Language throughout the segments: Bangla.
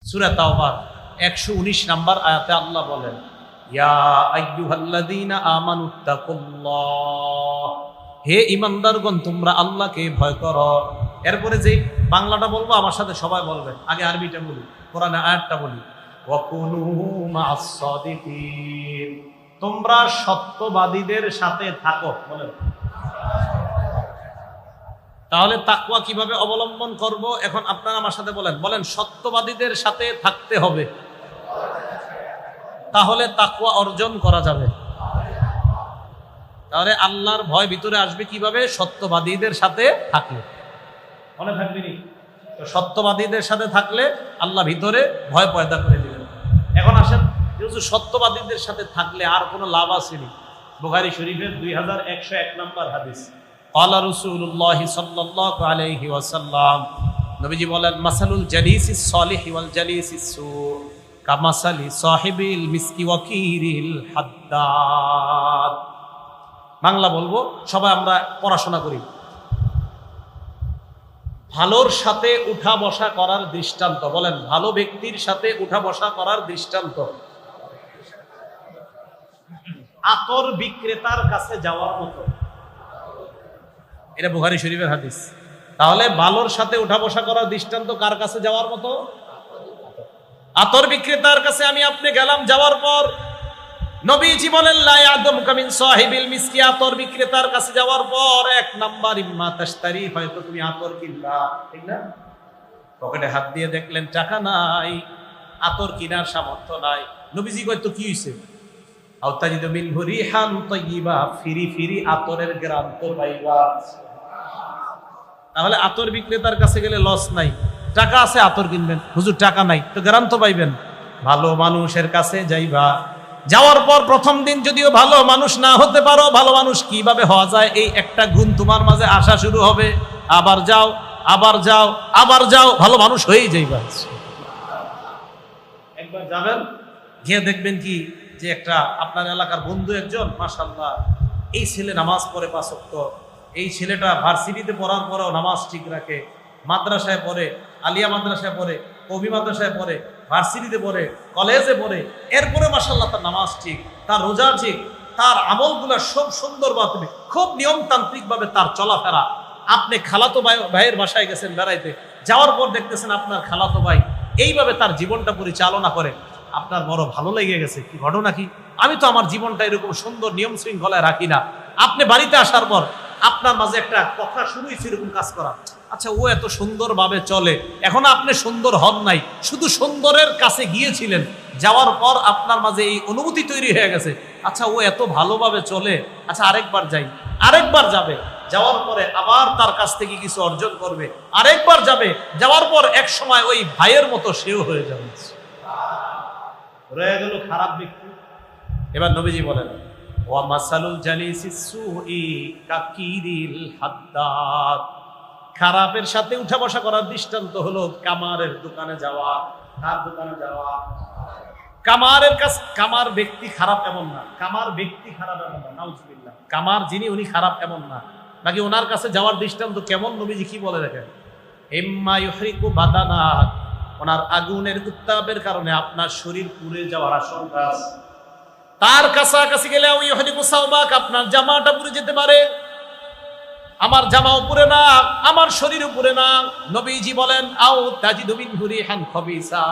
সূরা তাওবার 119 নম্বর আয়াতে আল্লাহ বলেন, ইয়া আইয়ুহাল্লাযীনা আমানুত্তাকুল্লাহ, হে ঈমানদারগণ তোমরা আল্লাহকে ভয় করো। এরপরে যে বাংলাটা বলবো আমার সাথে সবাই বলবেন, আগে আরবিটা বলি, কোরআনের আয়াতটা বলি, ওয়াকুনু মা'আস সাদিকিন, তোমরা সত্যবাদীদের সাথে থাকো। বলেন, তাহলে তাকওয়া কিভাবে অবলম্বন করব? এখন আপনারা আমার সাথে বলেন, সত্যবাদীদের সাথে থাকতে হবে, তাহলে তাকওয়া অর্জন করা যাবে। তাহলে আল্লাহর ভয় ভিতরে আসবে কিভাবে? সত্যবাদীদের সাথে থাকলে। মনে থাকবে নি? তো সত্যবাদীদের সাথে থাকলে আল্লাহ ভিতরে ভয় পয়দা করে দিলেন। এখন আসেন, যেহেতু সত্যবাদীদের সাথে থাকলে আর কোনো লাভ আসেনি। বুখারী শরীফের 2101 নম্বর হাদিস, ক্বালা রাসূলুল্লাহ সাল্লাল্লাহু আলাইহি ওয়াসাল্লাম, নবীজি বলেন, মাসালুল জালিসিস সালিহি ওয়াল জালিসিস সু কামাসালি সাহিবিল মিসকি ওয়াকিরিল হাদ্দাদ। বাংলা বলবো, সবাই আমরা পড়াশোনা করি। ভালোর সাথে উঠা বসা করার দৃষ্টান্ত, বলেন, ভালো ব্যক্তির সাথে উঠা বসা করার দৃষ্টান্ত আতর বিক্রেতার কাছে যাওয়ার মতো। এটা বুখারী শরীফের হাদিস। তাহলে ভালোর সাথে উঠা বসা করার দৃষ্টান্ত কার কাছে যাওয়ার মতো? আতর বিক্রেতার কাছে আমি আপনি গেলাম, যাওয়ার পর নবীজি বলেন, লা ইয়াদুমকা মিন সাহিবিল মিসকি, আতর বিক্রেতার কাছে যাওয়ার পর 1 নাম্বার, ইম্মা তাশতারি, হয়তো তুমি আতর কিনলা, ঠিক না? পকেটে হাত দিয়ে দেখলেন টাকা নাই, আতর কেনার সামর্থ্য নাই। নবীজি কয়, তো কি হইছে? আও তাজিদু মিনহু রিহান তাইয়্যিবা, ফিরি ফিরি আতরের ঘ্রাণ তো পাইবা। তাহলে আতর বিক্রেতার কাছে গেলে লস নাই, টাকা আছে আতর কিনবেন, হুজুর টাকা নাই, তো ঘ্রাণ তো পাইবেন। ভালো মানুষের কাছে যাইবা, যাওয়ার পর প্রথম দিন যদিও ভালো মানুষ না হতে পারো, ভালো মানুষ কিভাবে হওয়া যায় এই একটা গুণ তোমার মাঝে আসা শুরু হবে। আবার যাও, আবার যাও, আবার যাও, ভালো মানুষ হয়েই যাইবা। একবার যাবেন, গিয়ে দেখবেন কি যে একটা আপনার এলাকার বন্ধু একজন, মাশাআল্লাহ, এই ছেলে নামাজ পড়ে 5 ওয়াক্ত, এই ছেলেটা ভার্সিটিতে পড়ার পরেও নামাজ ঠিক রাখে, মাদ্রাসায় পড়ে, আলিয়া মাদ্রাসায় পড়ে, কবি মাদ্রাসায় পড়ে, ভার্সিটিতে পড়ে, কলেজে পড়ে, এরপরে মাশাআল্লাহ তার নামাজ ঠিক, তার রোজা ঠিক, তার আমলগুলো সব সুন্দরভাবে, খুব নিয়মতান্ত্রিক ভাবে তার চলাফেরা। আপনি খালাতো ভাইয়ের বাসায় গেছেন বেড়াইতে, যাওয়ার পর দেখতেছেন আপনার খালাতো ভাই এইভাবে তার জীবনটা পরিচালনা করে, আপনার বড় ভালো লেগে গেছে। কি ঘটনা কি? আমি তো আমার জীবনটা এরকম সুন্দর নিয়ম শৃঙ্খলায় রাখি না। আপনি বাড়িতে আসার পর আপনার মাঝে একটা কথা শুরু হয়েছে এরকম কাজ করা, আচ্ছা ও এত সুন্দরভাবে চলে, এখন আপনি সুন্দর হন নাই, শুধু সুন্দরের কাছে গিয়েছিলেন, যাওয়ার পর আপনার মাঝে এই অনুভূতি তৈরি হয়ে গেছে, আচ্ছা ও এত ভালোভাবে চলে, আচ্ছা আরেকবার যাই, আরেকবার যাবে, যাওয়ার পরে আবার তার কাছ থেকে কিছু অর্জন করবে, আরেকবার যাবে, যাওয়ার পর এক সময় ওই ভাইয়ের মতো সেও হয়ে যাবে, রয়ে গেল খারাপ ব্যক্তি। এবার নবীজি বলেন, ওয়া মাসালুল জালিসিস সুই কাকিরিল হাদ্দাদ, খারাপের সাথে উঠা বসা করার দৃষ্টান্ত হলো কামারের দোকানে যাওয়া। কার দোকানে যাওয়া? কামারের কাছে। কামার ব্যক্তি খারাপ এমন না, কামার ব্যক্তি খারাপ এমন না, নাউজুবিল্লাহ, কামার যিনি উনি খারাপ এমন না। বাকি ওনার কাছে যাওয়ার দৃষ্টান্ত কেমন, নবীজি কি বলে দেখেন, ইম্মা ইউহরিকু বাদানাক, ওনার আগুনের উত্তাপের কারণে আপনার শরীর পুড়ে যাওয়ার আশঙ্কা আছে। তার কাছাকাছি গেলে ইউহরিকু সাওবাক, আপনার জামাটা পুড়ে যেতে পারে। আমার জামা উপরে না, আমার শরীর উপরে না। নবীজি বলেন, আও তাজিদু মিনহু রিহান খাবিসা,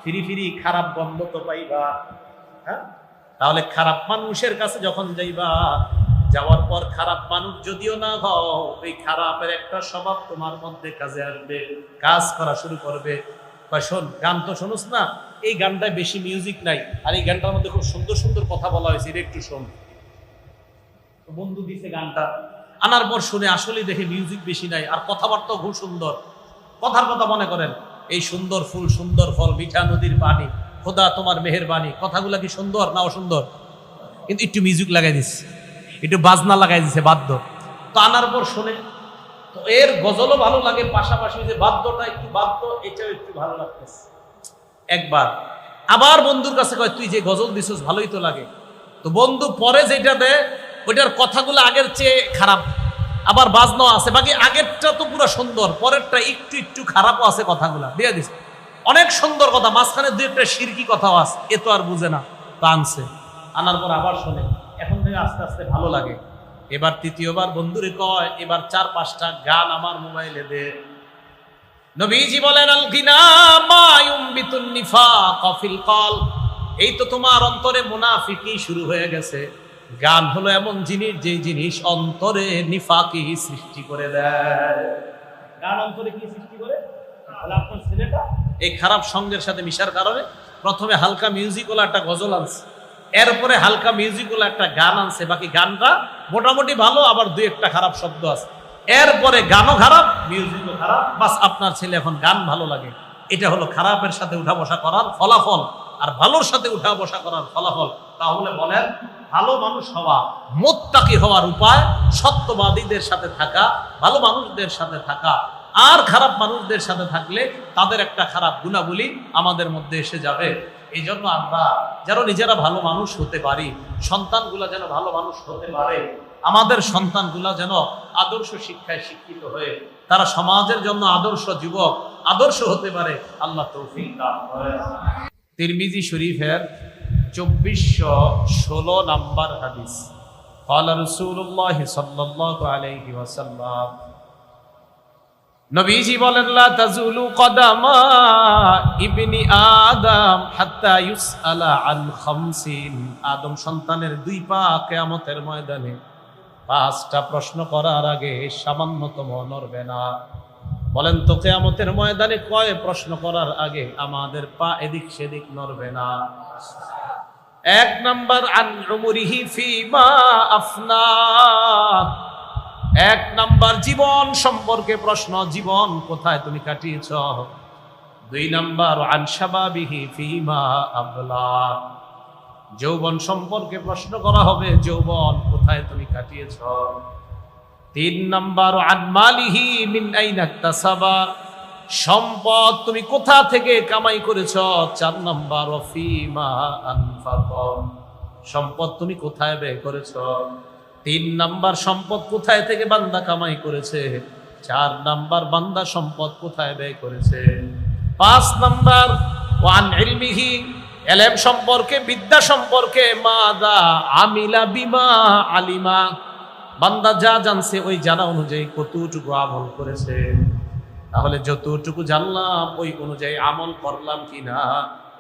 ফিরি ফিরি খারাপ গন্ধ তো পাইবা। হ্যাঁ, তাহলে খারাপ মানুষের কাছে যখন যাইবা, যাওয়ার পর খারাপ মানুষ যদিও না হও, ওই খারাপের একটা স্বভাব তোমার মধ্যে কাজে আসবে, কাজ করা শুরু করবে। শোন, গান তো শোনোস না, এই গানটায় বেশি মিউজিক নাই, আর এই গানটার মধ্যে খুব সুন্দর সুন্দর কথা বলা হয়েছে, এটা একটু শোন। বন্ধু দিছে গানটা, আনার পর শুনে আসলে দেখে মিউজিক বেশি নাই, আর কথাবার্তাও খুব সুন্দর। কথার কথা মনে করেন, এই সুন্দর ফুল, সুন্দর ফল, মিঠা নদীর পানি, খোদা তোমার মেহেরবানি, কথাগুলা কি সুন্দর না অসুন্দর? কিন্তু একটু মিউজিক লাগাই দিচ্ছে, একটু বাজনা লাগাই দিচ্ছে, বাদ্য। তো আনার পর শুনে তো এর গজলও ভালো লাগে, পাশাপাশি যে বাদ্যটা একটু বাদ্য, এটাও একটু ভালো লাগতেছে। একবার আবার বন্ধুর কাছে কয়, তুই যে গজল দিছিস ভালোই তো লাগে। তো বন্ধু পরে যেটা দেয়, ওইটার কথাগুলো আগের চেয়ে খারাপ, আবার বাজনাও আছে, বাকি আগেরটা তো পুরো সুন্দর, পরেরটা একটু একটু খারাপও আছে, কথাগুলা দিয়ে দিছে। অনেক সুন্দর কথা, মাঝখানে দুই একটা শিরকি কথাও আছে, এ তো আর বুঝে না, তা আনছে, আনার পর আবার শোনে, এখন থেকে আস্তে আস্তে ভালো লাগে। এবার তৃতীয়বার বন্ধুরে কয়, এবার 4-5টা গান আমার মোবাইলে দে। নবীজি বলেন, আল গিনা মা ইউমবিতুন নিফাক ফিল কলব, এই তো তোমার অন্তরে মুনাফিকি শুরু হয়ে গেছে। গান হলো এমন জিনিস, যেই জিনিস অন্তরে নিফাকি সৃষ্টি করে দেয়। গান অন্তরে কি সৃষ্টি করে? তাহলে আপনার ছেলেটা এই খারাপ সঙ্গের সাথে মিশার কারণে প্রথমে হালকা মিউজিকওয়ালা একটা গজল আনছে, এরপরে হালকা মিউজিকওয়ালা একটা গান আনছে, বাকি গানটা মোটামুটি ভালো, আবার দুই একটা খারাপ শব্দ আছে, এরপরে গানও খারাপ, মিউজিকও খারাপ, বাস আপনার ছেলে এখন গান ভালো লাগে। এটা হলো খারাপের সাথে উঠা বসা করার ফলাফল, আর ভালোর সাথে উঠা বসা করার ফলাফল। তাহলে বলেন, ভালো মানুষ হওয়া, মুত্তাকি হওয়ার উপায় সত্যবাদীদের সাথে থাকা, ভালো মানুষদের সাথে থাকা। আর খারাপ মানুষদের সাথে থাকলে তাদের একটা খারাপ গুণাবলী আমাদের মধ্যে এসে যাবে। এই জন্য আমরা যেন নিজেরা ভালো মানুষ হতে পারি, সন্তানগুলা যেন ভালো মানুষ হতে পারে, আমাদের সন্তানগুলা যেন আদর্শ শিক্ষায় শিক্ষিত হয়ে তারা সমাজের জন্য আদর্শ যুবক, আদর্শ হতে পারে। আল্লাহ তৌফিক দান করেন। তিরমিজি শরীফের 2416 নাম্বার হাদিস, ক্বালা রাসূলুল্লাহ সাল্লাল্লাহু আলাইহি ওয়াসাল্লাম, নবীজি বলেন, লা তাজুলু কদামা ইবনি আদম হাত্তা ইউসআলা আন খামসিন, আদম সন্তানের দুই পা কিয়ামতের ময়দানে 5টা প্রশ্ন করার আগে সামান্যতম নড়বে না। বলেন তো কিয়ামতের ময়দানে কয় প্রশ্ন করার আগে আমাদের পা এদিক সেদিক নড়বে না? 1 নাম্বার, আন উমরিহি ফিমা আফনা, 1 নাম্বার জীবন সম্পর্কে প্রশ্ন, জীবন কোথায় তুমি কাটিয়েছ। 2 নাম্বার, আন শাবাবিহি ফিমা আবলা, যৌবন সম্পর্কে প্রশ্ন করা হবে, যৌবন কোথায় তুমি কাটিয়েছ। 3 নাম্বার, আন মালিহি মিন আইনা ইকতাসাবা, সম্পদ তুমি কোথা থেকে কামাই করেছ। 4 নাম্বার, ফিমা আনফাকা, সম্পদ তুমি কোথায় ব্যয় করেছ। 3 নাম্বার, সম্পদ কোথায় থেকে বান্দা কামাই করেছে। 4 নাম্বার, বান্দা সম্পদ কোথায় ব্যয় করেছে। 5 নাম্বার, ওয়ান ইলমিহি, ইলম সম্পর্কে, বিদ্যা সম্পর্কে, মাদা আমিলা বিমা আলিমা, বান্দা যা জানছে ওই জানা অনুযায়ী কতটুকু আমল করেছে। তাহলে যতটুকু জানলাম ওই অনুযায়ী আমল করলাম কিনা,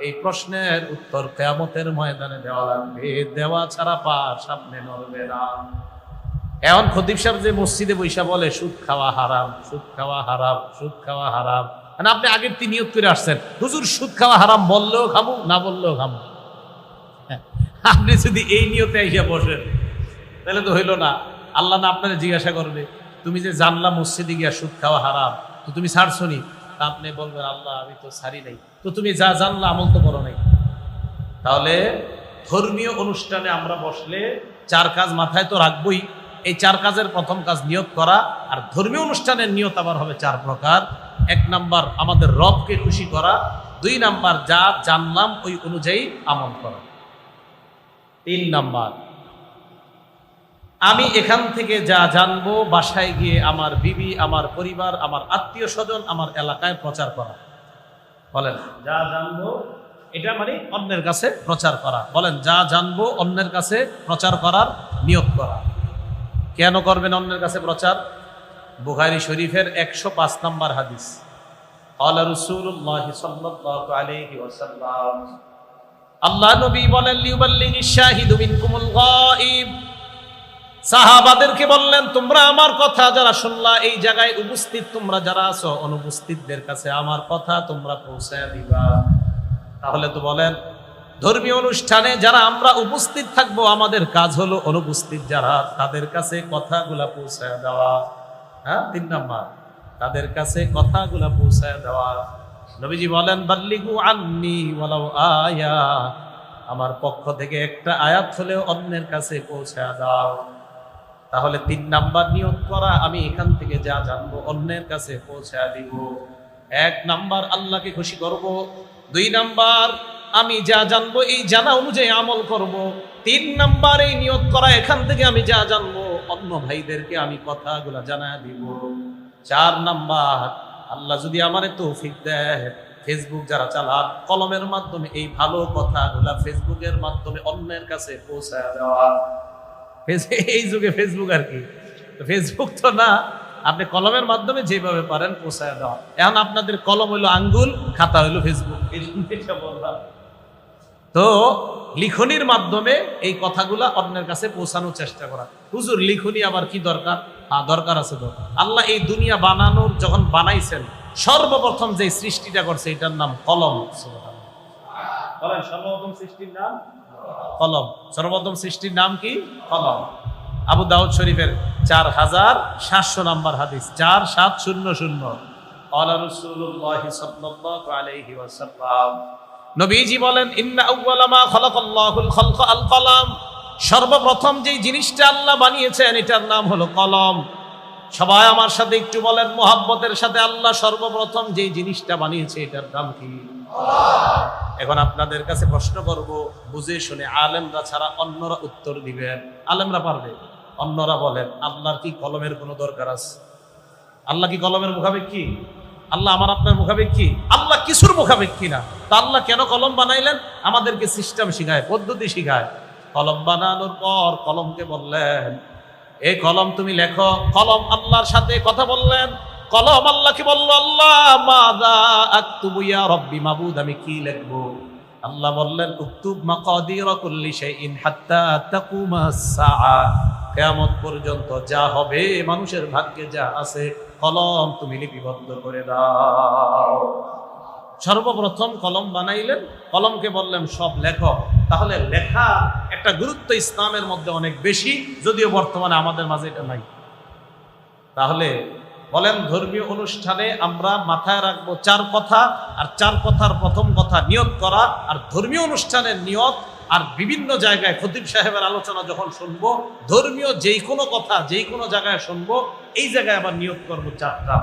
এই প্রশ্নের উত্তর কিয়ামতের ময়দানে দেওয়া লাগবে, দেওয়া ছাড়া পা সামনে নড়বে না। এখন খতিব সাহেব যে মসজিদে বৈশা বলে সুদ খাওয়া হারাম, সুদ খাওয়া হারাম, সুদ খাওয়া হারাম, মানে আপনি আগের তিনি নিয়ত করে আসছেন, হুজুর সুদ খাওয়া হারাম, বললেও খামু, না বললেও খামু। আপনি যদি এই নিয়তে এসে বসেন তাহলে তো হইল না। আল্লাহ না আপনারা জিজ্ঞাসা করবে, তুমি যে জানলা মসজিদে গিয়া সুদ খাওয়া হারাম, তো তুমি ছাড়ছো নি? তা আপনি বলবেন, আল্লাহ আমি তো ছাড়ি নাই। তো তুমি যা জানলা আমল তো করো নাই। তাহলে ধর্মীয় অনুষ্ঠানে আমরা বসলে 4 কাজ মাথায় তো রাখবই। এই 4 কাজের প্রথম কাজ নিয়ত করা, আর ধর্মীয় অনুষ্ঠানের নিয়ত আবার হবে 4 প্রকার। 1 নাম্বার, আমাদের রবকে খুশি করা। 2 নাম্বার, যা জানলাম ওই অনুযায়ী আমল করা। 3 নাম্বার, আমি এখান থেকে যা জানবো বাসায় গিয়ে আমার বিবি, আমার পরিবার, আমার আত্মীয় স্বজন, আমার এলাকায় প্রচার করা। বলেন, যা জানবো এটা মানে অন্যের কাছে প্রচার করা। বলেন, যা জানবো অন্যের কাছে প্রচার করার নিয়ত করা। কেন করবেন অন্যের কাছে প্রচার? বুখারী শরীফের 105 নাম্বার হাদিস, ক্বালা রাসূলুল্লাহ সাল্লাল্লাহু আলাইহি ওয়াসাল্লাম, আল্লাহ নবী বলেন, লিউবাল্লিগিশ শাহিদু মিনকুমুল গায়ব, সাহাবাদেরকে বললেন, তোমরা আমার কথা যারা শুনলা, এই জায়গায় উপস্থিত তোমরা যারা আছো, অনুপস্থিতদের কাছে আমার কথা তোমরা পৌঁছায় দিবা। তাহলে তো বলেন, ধর্মীয় অনুষ্ঠানে যারা আমরা উপস্থিত থাকবো, আমাদের কাজ হলো অনুপস্থিত যারা, তাদের কাছে কথাগুলা পৌঁছায় দেওয়া। হ্যাঁ, 3 নাম্বার, তাদের কাছে কথাগুলা পৌঁছায় দেওয়া। নবীজি বলেন, বাল্লিগু আন্নি ওয়ালাউ আয়া, আমার পক্ষ থেকে একটা আয়াত হলেও অন্যের কাছে পৌঁছায় দাও। তাহলে 3 নাম্বার নিয়ত করা, আমি এখান থেকে যা জানবো অন্যের কাছে পৌঁছায় দিব। 1 নাম্বার, আল্লাহকে খুশি করব। 2 নাম্বার, আমি যা জানবো এই জানা অনুযায়ী আমল করব। 3 নাম্বার, এই নিয়ত করা, এখান থেকে আমি যা জানবো অন্য ভাইদেরকে আমি কথাগুলা জানায় দিব। 4 নাম্বার, আল্লাহ যদি আমারে তৌফিক দেয় ফেসবুক যারা চালান, কলমের মাধ্যমে এই ভালো কথাগুলা ফেসবুকের মাধ্যমে অন্যের কাছে পৌঁছায় দেওয়া। এই যুগে ফেসবুক আর কি, ফেসবুক তো না, আপনি কলমের মাধ্যমে যেভাবে পারেন পৌঁছায় দেওয়া। এখন আপনাদের কলম হইলো আঙ্গুল, খাতা হইলো ফেসবুক, এই জন্য এটা বললাম। তো লিখনির মাধ্যমে এই কথাগুলা অন্যের কাছে পৌঁছানোর চেষ্টা করা। হুজুর লিখনি আবার কি দরকার? হ্যাঁ, দরকার আছে। তো আল্লাহ এই দুনিয়া বানানোর যখন বানাইছেন, সর্বপ্রথম যে সৃষ্টিটা করছে এটার নাম কলম। সর্বপ্রথম সৃষ্টির নাম কলম। সর্বপ্রথম সৃষ্টির নাম কি? কলম। আবু দাউদ শরীফের 4700 নম্বর হাদিস, 4700। ক্বালা রাসূলুল্লাহ সাল্লাল্লাহু আলাইহি ওয়াসাল্লাম, নবীজি বলেন, ইন্না আউওয়ালা মা খালাকাল্লাহুল খালকা আল কলম। সর্বপ্রথম যেই জিনিসটা আল্লাহ বানিয়েছেন এটার নাম হলো কলম। সবাই আমার সাথে একটু বলেন মোহাব্বতের সাথে, আল্লাহ সর্বপ্রথম যেই জিনিসটা বানিয়েছে এটার নাম কি? এখন আপনাদের কাছে প্রশ্ন করব, বুঝে শুনে, আলেমরা ছাড়া অন্যরা উত্তর দিবেন। আলেমরা পারবে, অন্যরা বলেন আল্লাহর কি কলমের কোনো দরকার আছে? আল্লাহ কি কলমের মুখাপেক্ষী? আল্লাহ আমার আপনার মুখাপেক্ষী? আল্লাহ কিছুর মুখাপেক্ষী না। তা আল্লাহ কেন কলম বানাইলেন? আমাদেরকে সিস্টেম শিখায়, পদ্ধতি শিখায়। কলম বানানোর পর কলমকে বললেন, এই কলম তুমি লেখো। কলম আল্লাহর সাথে কথা বললেন। কলম আল্লাহকে বলল, আল্লাহ মাযা আকতুবু ইয়া রব্বি, মাবুদ আমি কি লিখবো? আল্লাহ বললেন, উকতুব মাকাদির কুল্লি শাইইন হাত্তা তাকুমাস সাআ। কিয়ামত পর্যন্ত যা হবে, মানুষের ভাগ্যে যা আছে, কলম তুমি লিপিবদ্ধ করে দাও। সর্বপ্রথম কলম বানাইলেন, কলমকে বললেন সব লেখো। তাহলে লেখা একটা গুরুত্ব ইসলামের মধ্যে অনেক বেশি, যদিও বর্তমানে আমাদের মাঝে এটা নাই। তাহলে বলেন, ধর্মীয় অনুষ্ঠানে আমরা মাথায় রাখবো 4 কথা, আর 4 কথার প্রথম কথা নিয়ত করা। আর ধর্মীয় অনুষ্ঠানের নিয়ত, আর বিভিন্ন জায়গায় খতিব সাহেবের আলোচনা যখন শুনবো, ধর্মীয় যেই কোনো কথা যেই কোনো জায়গায় শুনবো, এই জায়গায় আবার নিয়ত করবো 4টা।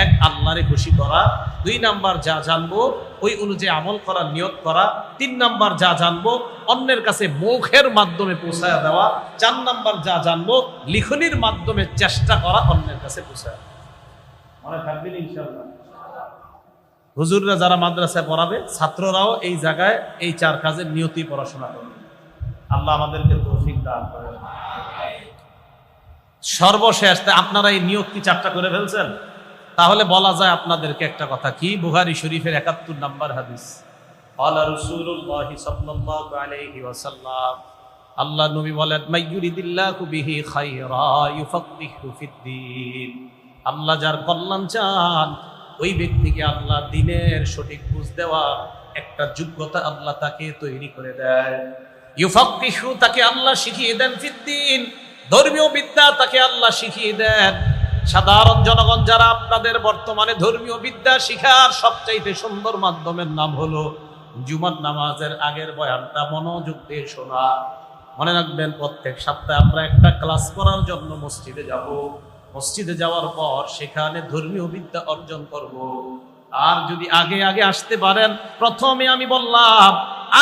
1, আল্লাহরে খুশি করা। 2 নাম্বার যা জানবো ওই অনুযায়ী আমল করার নিয়ত করা। 3 নাম্বার যা জানবো অন্যের কাছে মুখের মাধ্যমে পৌঁছায় দেওয়া। 4 নাম্বার যা জানবো লিখনির মাধ্যমে চেষ্টা করা অন্যের কাছে পৌঁছায়। মনে থাকবেন ইনশাআল্লাহ। হুজুররা যারা মাদ্রাসায় পড়াবে, ছাত্ররাও এই জায়গায় এই 4 কাজের নিয়তি পড়াশোনা করবে। আল্লাহ আমাদেরকে তৌফিক দান করেন। সর্বশেষ, আপনারা এই নিয়ত কি 4টা করে ফেলছেন? তাহলে বলা যায় আপনাদেরকে একটা কথা, কি? বুখারী শরীফের 71 নম্বর হাদিস। ক্বালা রাসূলুল্লাহ সাল্লাল্লাহু আলাইহি ওয়াসাল্লাম, আল্লাহ নবী বলেন, মাইয়ুরিদিল্লাহু বিহি খায়রা ইউফাক্কিহু ফিদ্দীন। আল্লাহ যার কল্যাণ চান, ওই ব্যক্তিকে আল্লাহ দ্বীনের সঠিক বুঝ দেওয়া একটা যোগ্যতা আল্লাহ তাকে তৈরি করে দেয়। ইউফাক্কিহু, তাকে আল্লাহ শিখিয়ে দেন ফিদ্দীন, ধর্মীয় বিদ্যা তাকে আল্লাহ শিখিয়ে দেন। সাধারণ জনগণ যারা, আপনাদের বর্তমানে ধর্মীয় বিদ্যা শিখার সবচাইতে সুন্দর মাধ্যমের নাম হলো জুমার নামাজের আগের বয়ানটা মনোযোগ দিয়ে শোনা। মনে রাখবেন, প্রত্যেক সপ্তাহে আমরা একটা ক্লাস করার জন্য মসজিদে যাব। মসজিদে যাওয়ার পর সেখানে ধর্মীয় বিদ্যা অর্জন করব। আর যদি আগে আগে আসতে পারেন, প্রথমে আমি বললাম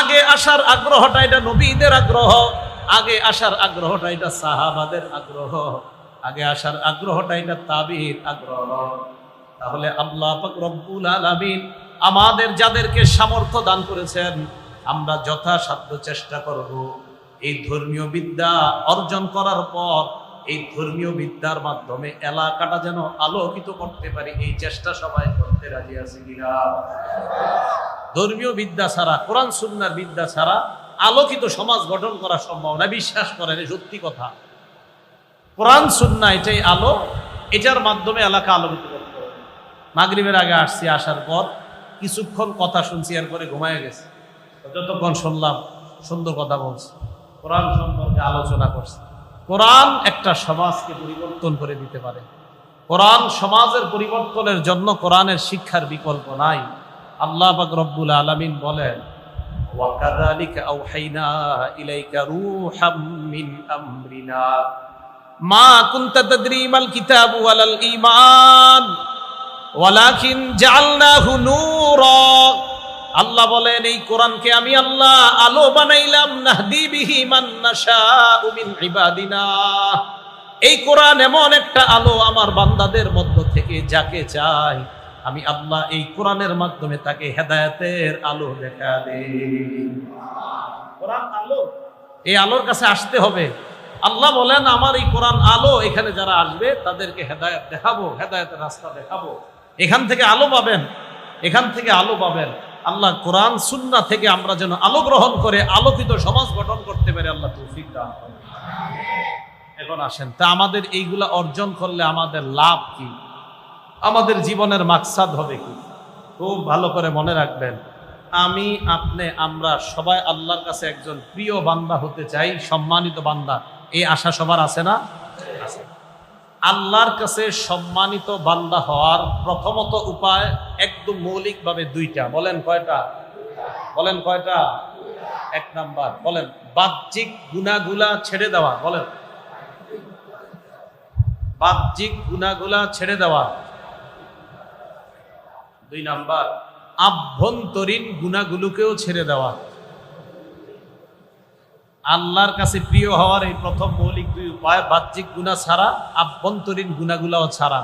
আগে আসার আগ্রহটা এটা নবীদের আগ্রহ, আগে আসার আগ্রহটা এটা সাহাবাদের আগ্রহ, আগে আসার আগ্রহটা এটা তাবিঈর আগ্রহ। তাহলে আল্লাহ পাক রব্বুল আলামিন আমাদের যাদেরকে সামর্থ্য দান করেছেন, আমরা যথাসাধ্য চেষ্টা করব এই ধর্মীয় বিদ্যা অর্জন করার পর এই ধর্মীয় বিদ্যার মাধ্যমে এলাকাটা যেন আলোকিত করতে পারি, এই চেষ্টা সবাই করতে রাজি আছি কিনা? ধর্মীয় বিদ্যা ছাড়া, কোরআন সুন্নাহর বিদ্যা ছাড়া আলোকিত সমাজ গঠন করা সম্ভব না। বিশ্বাস করেন, সত্যি কথা। কোরআন সুন্নাহ এটাই আলো, এটার মাধ্যমে এলাকা আলোকিত করতে হবে। মাগরিবের আগে আসছি, আসার পর কিছুক্ষণ কথা শুনছি, এরপরে ঘুমায় গেছি। যতক্ষণ শুনলাম সুন্দর কথা বলছি, কোরআন সম্পর্কে আলোচনা করছি। কোরআন একটা সমাজকে পরিবর্তন করে দিতে পারে। কোরআন সমাজের পরিবর্তনের জন্য কোরআনের শিক্ষার বিকল্প নাই। আল্লাহ পাক রব্বুল আলামিন বলেন, ওয়াকাযালিকা আওহাইনা ইলাইকা রূহাম মিন আমরিনা মা কুনতা তাদরি মাল কিতাবু ওয়ালাল ঈমান ওয়ালাকিন জাআলনাহু নূরা। আল্লাহ বলেন, এই কোরআনকে আমি আল্লাহ আলো বানাইলাম, নাহদি বিহি মান নাশাউ মিন ইবাদিনা। এই কোরআন এমন একটা আলো, আমার বান্দাদের মধ্য থেকে যাকে চাই আমি আল্লাহ এই কোরআনের মাধ্যমে তাকে হেদায়েতের আলো দেখা দেই। কোরআন আলো, এই আলোর কাছে আসতে হবে। আল্লাহ বলেন আমার এই কোরআন আলো, এখানে যারা আসবে তাদেরকে হেদায়েত দেখাবো, হেদায়েতের রাস্তা দেখাবো। এখান থেকে আলো পাবেন, এখান থেকে আলো পাবেন। আল্লাহ কোরআন সুন্নাহ থেকে আমরা যেন আলো গ্রহণ করে আলোকিত সমাজ গঠন করতে পারি, আল্লাহ তৌফিক দান করেন। এখন আসেন, তা আমাদের এইগুলা অর্জন করলে আমাদের লাভ কি, আমাদের জীবনের মাকসাদ হবে কি? খুব ভালো করে মনে রাখবেন, আমি, আপনি, আমরা সবাই আল্লাহর কাছে একজন প্রিয় বান্দা হতে চাই, সম্মানিত বান্দা। এই আশা সবার আছে না? আছে। আল্লাহর কাছে সম্মানিত বান্দা হওয়ার প্রথমত উপায় একদম মৌলিকভাবে দুইটা। বলেন কয়টা? বলেন কয়টা? এক নাম্বার বলেন, বাহ্যিক গুনাহগুলা ছেড়ে দেওয়া। বলেন, বাহ্যিক গুনাহগুলা ছেড়ে দেওয়া। দুই নাম্বার, আভ্যন্তরীণ গুনাহগুলোকেও ছেড়ে দেওয়া। আল্লাহর কাছে প্রিয় হওয়ার এই প্রথম মৌলিক দুই উপায়, বাহ্যিক গুনাহ ছাড়া, আভ্যন্তরীণ গুনাহগুলাও ছাড়া।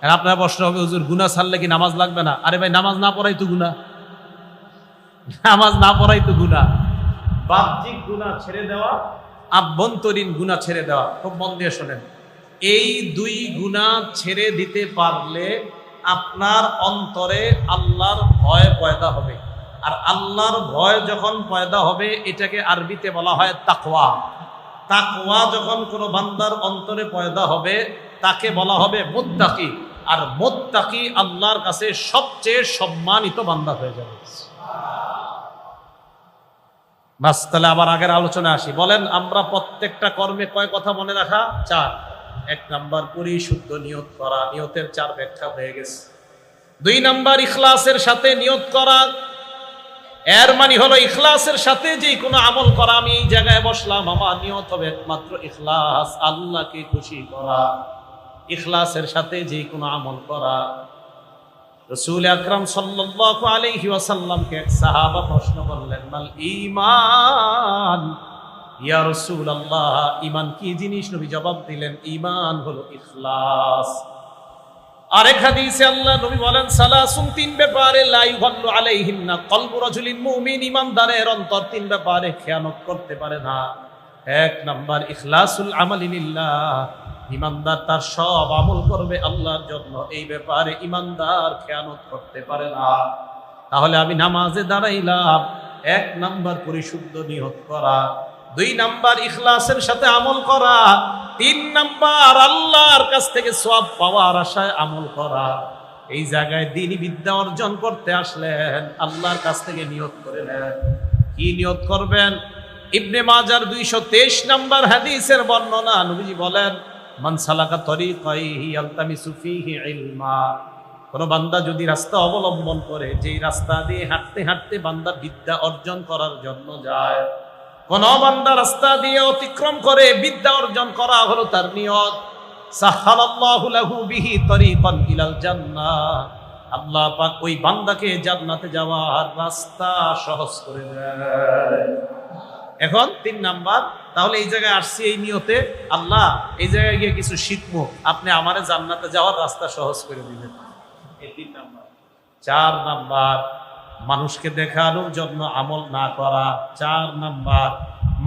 আর আপনার প্রশ্ন হবে, হুজুর গুনাহ ছাড়লে কি নামাজ লাগবে না? আরে ভাই, নামাজ না পড়াই তো গুনাহ, নামাজ না পড়াই তো গুনাহ। বাহ্যিক গুনাহ ছেড়ে দেওয়া, আভ্যন্তরীণ গুনাহ ছেড়ে দেওয়া। খুব মন দিয়ে শোনেন, এই দুই গুনাহ ছেড়ে দিতে পারলে আপনার অন্তরে আল্লাহর ভয় পয়দা হবে। আর আল্লাহর ভয় যখন পয়দা হবে, এটাকে আরবিতে বলা হয় তাকওয়া। তাকওয়া যখন কোনো বান্দার অন্তরে পয়দা হবে, তাকে বলা হবে মুত্তাকি। আর মুত্তাকি আল্লাহর কাছে সবচেয়ে সম্মানিত বান্দা হয়ে যাবে। বাস, তাহলে আবার আগের আলোচনা আসি। বলেন, আমরা প্রত্যেকটা কর্মে কয় কথা মনে রাখা? 4। এক নাম্বার, পরিশুদ্ধ নিয়ত করা। নিয়তের 4 ব্যাখ্যা হয়ে গেছে। 2 নাম্বার, ইখলাসের সাথে নিয়ত করা। এর মানে হলো ইখলাসের সাথে যে কোনো আমল করা। আমি এই জায়গায় বসলাম, আমার নিয়ত হবে একমাত্র ইখলাস, আল্লাহকে খুশি করা। ইখলাসের সাথে যে কোনো আমল করা। রাসূল আকরাম সাল্লাল্লাহু আলাইহি ওয়াসাল্লামকে এক সাহাবা প্রশ্ন করলেন, মাল ঈমান ইয়া রাসূলুল্লাহ, ঈমান কি জিনিস? নবী জবাব দিলেন, ঈমান হলো ইখলাস। আরেক হাদিসে আল্লাহ নবী বলেন, সালাসুন, 3 ব্যাপারে লা ইউগাল্লু আলাইহিন্না কলবু রাজুলিন মুমিন, ঈমানদারের অন্তর 3 ব্যাপারে খেয়ানত করতে পারে না। 1 নাম্বার, ইখলাসুল আমালি লিল্লাহ, ঈমানদার তার সব আমল করবে আল্লাহর জন্য, এই ব্যাপারে ঈমানদার খেয়ানত করতে পারে না। তাহলে আমি নামাজে দাঁড়াইলাম, 1 নাম্বার পরিশুদ্ধ নিয়ত করা, 2 নাম্বার ইখলাসের সাথে আমল করা, 3 নাম্বার আল্লাহর কাছ থেকে সওয়াব পাওয়ার আশায় আমল করা। এই জায়গায় দ্বীনি বিদ্যা অর্জন করতে আসলেন, আল্লাহর কাছ থেকে নিয়ত করে নেন। কি নিয়ত করবেন? ইবনে মাজার 223 নাম্বার হাদিসের বর্ণনা, নবীজি বলেন, মান সালাকা তরিকাই ইয়ালতামিসু ফীহি ইলমা, কোন বান্দা যদি রাস্তা অবলম্বন করে, যেই রাস্তা দিয়ে হাঁটতে হাঁটতে বান্দা বিদ্যা অর্জন করার জন্য যায়, কোন বান্দা রাস্তা দিয়ে অতিক্রম করে বিদ্যা অর্জন করা হলো তার নিয়ত, সাহালাল্লাহু লাহু বিহি তরিকান ইলাল জান্নাহ, আল্লাহ পাক ওই বান্দাকে জান্নাতে যাওয়ার রাস্তা সহজ করে দেয়। এখন 3 নাম্বার, তাহলে এই জায়গায় আসছি এই নিয়তে, আল্লাহ এই জায়গায় গিয়ে কিছু শিখবো, আপনি আমারে জান্নাতে যাওয়ার রাস্তা সহজ করে দিবেন। এই 3 নাম্বার। 4 নাম্বার, মানুষকে দেখানোর জন্য আমল না করা। 4 নাম্বার,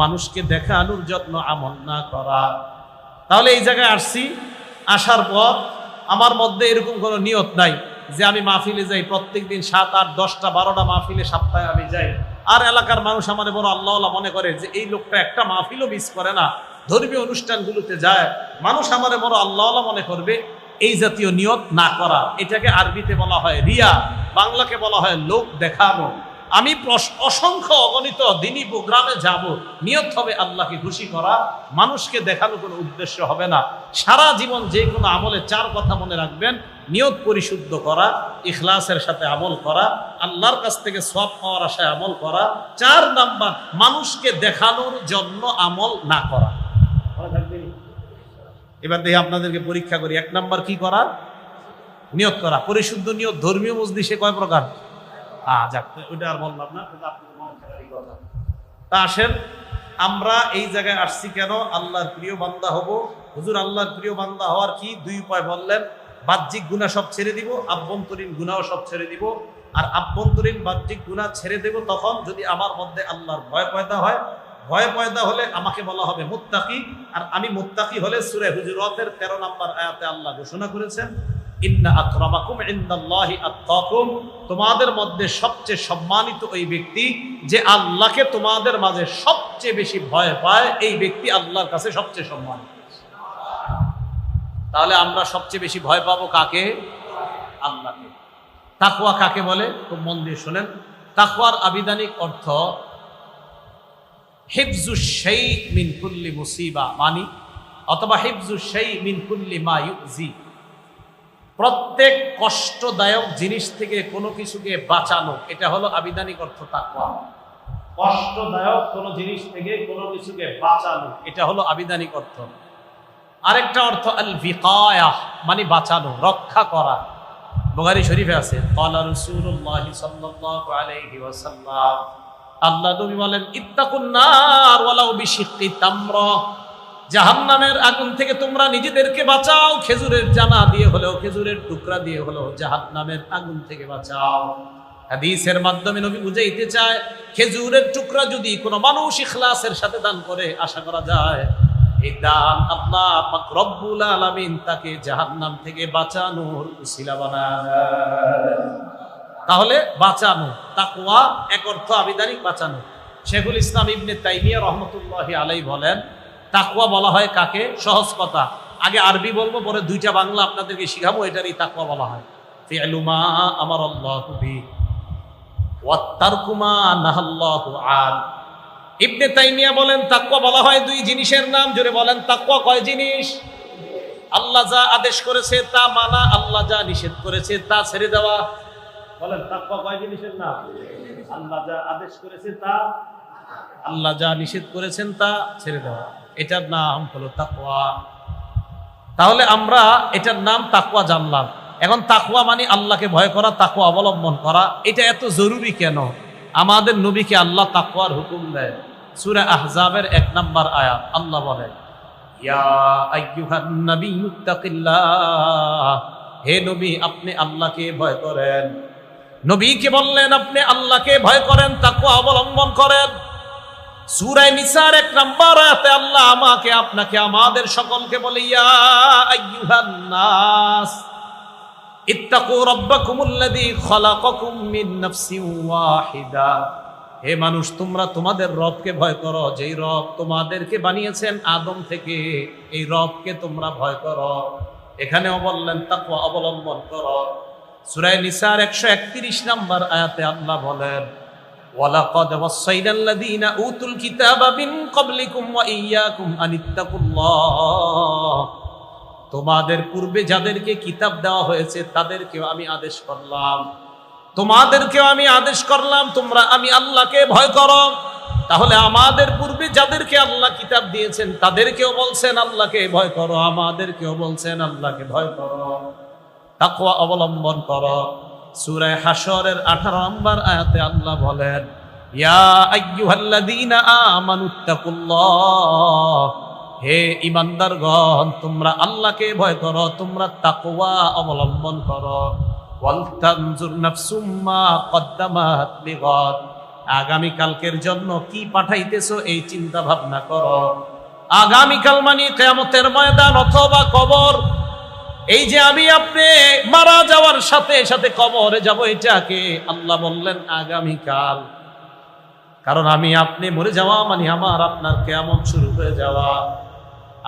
মানুষকে দেখানোর জন্য আমল না করা। তাহলে এই জায়গায় আসছি, আসার পর আমার মধ্যে এরকম কোনো নিয়ত নাই যে আমি মাহফিলে যাই প্রত্যেকদিন 7, 8, 10টা 12টা মাহফিলে সপ্তাহে আমি যাই, আর এলাকার মানুষ আমাদের বড় আল্লাহওয়ালা মনে করে যে এই লোকটা একটা মাহফিলও মিস করে না, ধর্মীয় অনুষ্ঠানগুলোতে যায়, মানুষ আমাদের বড় আল্লাহওয়ালা মনে করবে। এই জাতীয় নিয়ত না করা, এটাকে আরবিতে বলা হয় রিয়া, বাংলাকে বলা হয় লোক দেখানো। আমি অসংখ্য অগণিত দিনী প্রোগ্রামে যাব, নিয়ত হবে আল্লাহকে খুশি করা, মানুষকে দেখানো কোনো উদ্দেশ্য হবে না। সারা জীবন যে কোনো আমলে 4 কথা মনে রাখবেন: নিয়ত পরিশুদ্ধ করা, ইখলাসের সাথে আমল করা, আল্লাহর কাছ থেকে সওয়াব পাওয়ার আশায় আমল করা। 4 নাম্বার, মানুষকে দেখানোর জন্য আমল না করা। এবার দেখি আপনাদেরকে পরীক্ষা করি। 1 নাম্বার কি করা? নিয়ত করা। পরিশুদ্ধ নিয়ত ধর্মীয় মজলিসে কয় প্রকার? যাক, ওইটা আর বললাম না, তা আসেন আমরা এই জায়গায় আসছি কেন? আল্লাহর প্রিয় বান্দা হব। হুজুর আল্লাহর প্রিয় বান্দা হওয়ার কি 2 উপায় বললেন? বাহ্যিক গুনাহ সব ছেড়ে দিব, আভ্যন্তরীণ গুনাহও সব ছেড়ে দিব। আর আভ্যন্তরীণ বাহ্যিক গুনাহ ছেড়ে দেব তখন যদি আমার মধ্যে আল্লাহর ভয় পয়দা হয়। ভয় পয়দা হলে আমাকে বলা হবে মুত্তাকি। আর আমি মুত্তাকি হলে সূরা হুজুরাতের 13 নম্বর আয়াতে আল্লাহ ঘোষণা করেছেন, ইন্না আকরামাকুম ইনদাল্লাহি আত্তাকুম, তোমাদের মধ্যে সবচেয়ে সম্মানিত ওই ব্যক্তি যে আল্লাহকে তোমাদের মাঝে সবচেয়ে বেশি ভয় পায়, এই ব্যক্তি আল্লাহর কাছে সবচেয়ে সম্মানিত। তাহলে আমরা সবচেয়ে বেশি ভয় পাবো কাকে? আল্লাহকে। তাকওয়া কাকে বলে? খুব মন দিয়ে শুনেন। তাকওয়ার আবিধানিক অর্থ হিফজুশ শাই মিন কুল্লি মুসিবা, মানি অথবা হিফজুশ শাই মিন কুল্লি মা ইউজি, প্রত্যেক কষ্টদায়ক জিনিস থেকে কোনো কিছুকে বাঁচানো, এটা হলো আবিধানিক অর্থ তাকওয়া। কষ্টদায়ক কোনো জিনিস থেকে কোনো কিছুকে বাঁচানো, এটা হলো আবিধানিক অর্থ। আরেকটা অর্থ আল ভিকায়াহ, মানে বাঁচানো, রক্ষা করা। বুখারী শরীফে আছে, ক্বালা রাসূলুল্লাহ সাল্লাল্লাহু আলাইহি ওয়াসাল্লাম, আল্লাহ নবী বলেন, ইত্তাকুন নার ওয়ালাউ বিশিক্কি তামরা, জাহান্নামের আগুন থেকে তোমরা নিজেদেরকে বাঁচাও, খেজুরের জানা দিয়ে হলেও, খেজুরের টুকরা দিয়ে হলেও জাহান্নামের আগুন থেকে বাঁচাও। হাদিসের মাধ্যমে নবী বুঝাইতে চায়, খেজুরের টুকরা যদি কোনো মানুষ ইখলাসের সাথে দান করে, আশা করা যায় এই দান আল্লাহ পাক রব্বুল আলামিন তাকে জাহান্নাম থেকে বাঁচানোর উসিলা বানায়। তাহলে বাঁচানো, তাকওয়া এক অর্থ আবিধানিক বাঁচানো। শেখুল ইসলাম ইবনে তাইমিয়া রাহমাতুল্লাহি আলাইহি বলেন, তাকওয়া বলা হয় কাকে? সহজ কথা, আগে আরবি বলবো, পরে দুইটা বাংলা আপনাদেরকে শিখাবো, এটারই তাকওয়া বলা হয়। ফি'লু মা আমারাল্লাহু বি ওয়া তারকু মা নাহাল্লাহু আন। ইবনে তাইমিয়া বলেন, তাকওয়া বলা হয় দুই জিনিসের নাম। জোরে বলেন, তাকওয়া কয় জিনিস? আল্লাহ যা আদেশ করেছে তা মানা, আল্লাহ যা নিষেধ করেছে তা ছেড়ে দেওয়া। বলেন, তাকওয়া কয় জিনিসের নাম? আল্লাহ যা আদেশ করেছে তা, আল্লাহ যা নিষেধ করেছেন তা ছেড়ে দেওয়া, এটার নাম হলো তাকওয়া। তাহলে আমরা এটার নাম তাকওয়া জানলাম। এখন তাকওয়া মানে আল্লাহকে ভয় করা, তাকওয়া অবলম্বন করা। এটা এত জরুরি কেন? আমাদের নবীকে আল্লাহ তাকওয়ার হুকুম দেয়। সূরা আহজাবের 1 নম্বর আয়াত আল্লাহ বলেন, ইয়া আইয়ুহান নাবিয়্যুত্তাকিল্লাহ, হে নবী আপনি আল্লাহকে ভয় করেন। নবীকে বললেন আপনি আল্লাহকে ভয় করেন, তাকওয়া অবলম্বন করেন। সূরা নিসার 1 নম্বর আয়াতে আল্লাহ আমাকে, আপনাকে, আমাদের সকলকে বলে, ইয়া আইয়ুহান নাস ইত্তাকু রাব্বাকুমুল্লাযী খালাকাকুম মিন নাফসিন ওয়াহিদা, হে মানুষ তোমরা তোমাদের রবকে ভয় করো, যেই রব তোমাদেরকে বানিয়েছেন আদম থেকে, এই রবকে তোমরা ভয় করো। এখানেও বললেন তাকওয়া অবলম্বন করো। সূরা নিসার 131 নম্বর আয়াতে আল্লাহ বলেন, ওয়ালাকাদ ওয়াসাইনাল্লাযীনা উতুল কিতাবা মিন ক্বাবলিকুম ওয়া ইয়্যাকুম আনিত্তাকুল্লাহ, তোমাদের পূর্বে যাদেরকে কিতাব দেওয়া হয়েছে তাদেরকেও আমি আদেশ করলাম, তোমাদেরকেও আমি আদেশ করলাম তোমরা আমি আল্লাহকে ভয় করো। তাহলে আমাদের পূর্বে যাদেরকে আল্লাহ কিতাব দিয়েছেন তাদেরকেও বলছেন আল্লাহকে ভয় করো, আমাদেরকেও বলছেন আল্লাহকে ভয় করো, তাকওয়া অবলম্বন করো। সূরা হাশরের 18 নম্বর আয়াতে আল্লাহ বলেন, ইয়া আইয়ুহাল্লাযীনা আমানুত্তাকুল্লাহ, হে ঈমানদারগণ তোমরা আল্লাহকে ভয় করো, তোমরা তাকওয়া অবলম্বন করো। ওয়াল তানজুর নাফসুম মা কদ্দামাত লিগাদ, আগামী কালকের জন্য কি পাঠাইতেছো এই চিন্তা ভাবনা করো। আগামী কাল মানে কিয়ামতের ময়দান অথবা কবর। এই যে আমি আপনি মারা যাওয়ার সাথে সাথে কবরে যাব, এটাকে আল্লাহ বললেন আগামী কাল। কারণ আমি আপনি মরে যাওয়া মানে আমার আপনার কিয়ামত শুরু হয়ে যাওয়া,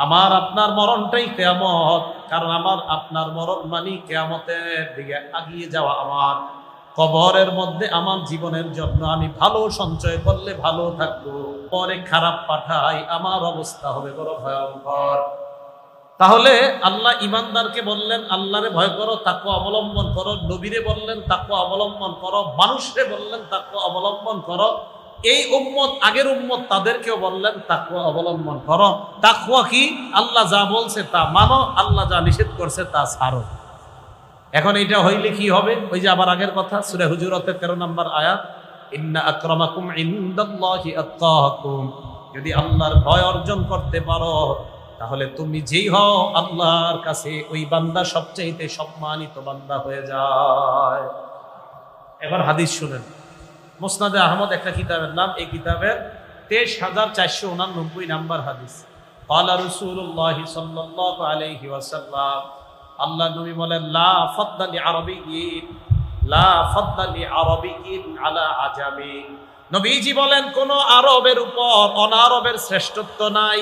আমার আপনার মরণটাই কিয়ামত। কারণ আমার আপনার মরণ মানে কিয়ামতের দিকে আগিয়ে যাওয়া। আমার কবরের মধ্যে আমার জীবনের জন্য আমি ভালো সঞ্চয় করলে ভালো থাকবো, পরে খারাপ পাঠাই আমার অবস্থা হবে বড় ভয়ঙ্কর। তাহলে আল্লাহ ইমানদারকে বললেন আল্লাহরে ভয় করো, তাকওয়া অবলম্বন করো। নবীরে বললেন তাকওয়া অবলম্বন করো। মানুষরে বললেন তাকওয়া অবলম্বন করো। এই উম্মত, আগের উম্মত, তাদেরকেও বললেন তাকওয়া অবলম্বন করো। তাকওয়া কি? আল্লাহ যা বলছে তা মানো, আল্লাহ যা নিষেধ করছে তা ছাড়ো। এখন এটা হইলে কি হবে? ওই যে আবার আগের কথা, সূরা হুজুরাতের 13 নম্বর আয়াত, ইন্না আকরামাকুম ইনদাল্লাহি আতকাকুম, যদি আল্লাহর ভয় অর্জন করতে পারো তাহলে তুমি যেই হও আল্লাহর কাছে ওই বান্দা সবচাইতে সম্মানিত বান্দা হয়ে যায়। এবার হাদিস শুনেন, মুসনাদে আহমদ একটা কিতাবের নাম, এই কিতাবের 23,489 নাম্বার হাদিস। ক্বালা রাসূলুল্লাহ সাল্লাল্লাহু আলাইহি ওয়াসাল্লাম, আল্লাহ নবী বলেন, লা ফাদলা লিআরাবিয়্যিন, লা ফাদলা লিআরাবিয়্যিন আলা আজামি। নবীজি বলেন, কোন আরবের উপর অনারবের শ্রেষ্ঠত্ব নাই,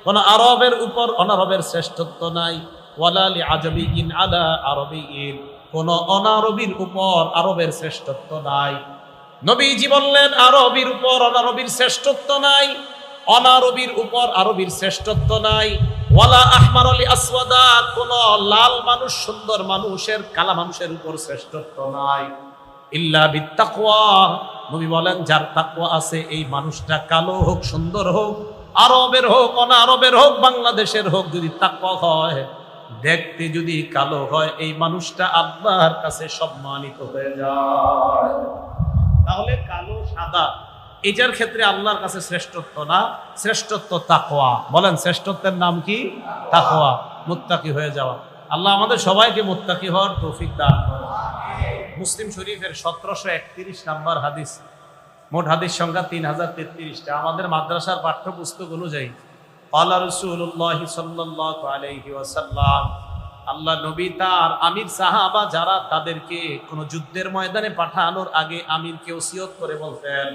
কোন আরবের উপর অনারবের শ্রেষ্ঠত্ব নাই। ওয়ালা লিআজাবিয়্যিন আলা আরাবিয়্যিন, কোন অনারবির উপর আরবের শ্রেষ্ঠত্ব নাই। নবীজি বললেন, আরবির উপর অনারবির শ্রেষ্ঠত্ব নাই, অনারবির উপর আরবির শ্রেষ্ঠত্ব নাই। ওয়ালা আহমার আলি আসওয়াদা, কোন লাল মানুষ সুন্দর মানুষের কালা মানুষের উপর শ্রেষ্ঠত্ব নাই। ইল্লা বিত্তাকওয়া, নবী বলেন যার তাকওয়া আছে এই মানুষটা কালো হোক সুন্দর হোক, আরবের হোক অনারবের হোক বাংলাদেশের হোক, যদি তাকওয়া হয়, দেখতে যদি কালো হয়, এই মানুষটা আল্লাহর কাছে সম্মানিত হয়ে যায়। তাহলে কালো সাদা এটার ক্ষেত্রে আল্লাহর কাছে শ্রেষ্ঠত্ব না, শ্রেষ্ঠত্ব তাকওয়া। বলেন শ্রেষ্ঠত্বের নাম কি? তাকওয়া, মুত্তাকি হয়ে যাওয়া। আল্লাহ আমাদের সবাইকে মুত্তাকি হওয়ার তৌফিক দান করেন। মুসলিম শরীফের 1731 নাম্বার হাদিস, মোট হাদিস সংখ্যা 3033টা। আমাদের মাদ্রাসার পাঠ্যপুস্তক অনুযায়ী ক্বালা রাসূলুল্লাহ সাল্লাল্লাহু আলাইহি ওয়াসাল্লাম, আল্লাহ নবী তার আমির সাহাবা যারা তাদেরকে কোন যুদ্ধের ময়দানে পাঠানোর আগে আমিরকে ওসিয়ত করে বলতেন,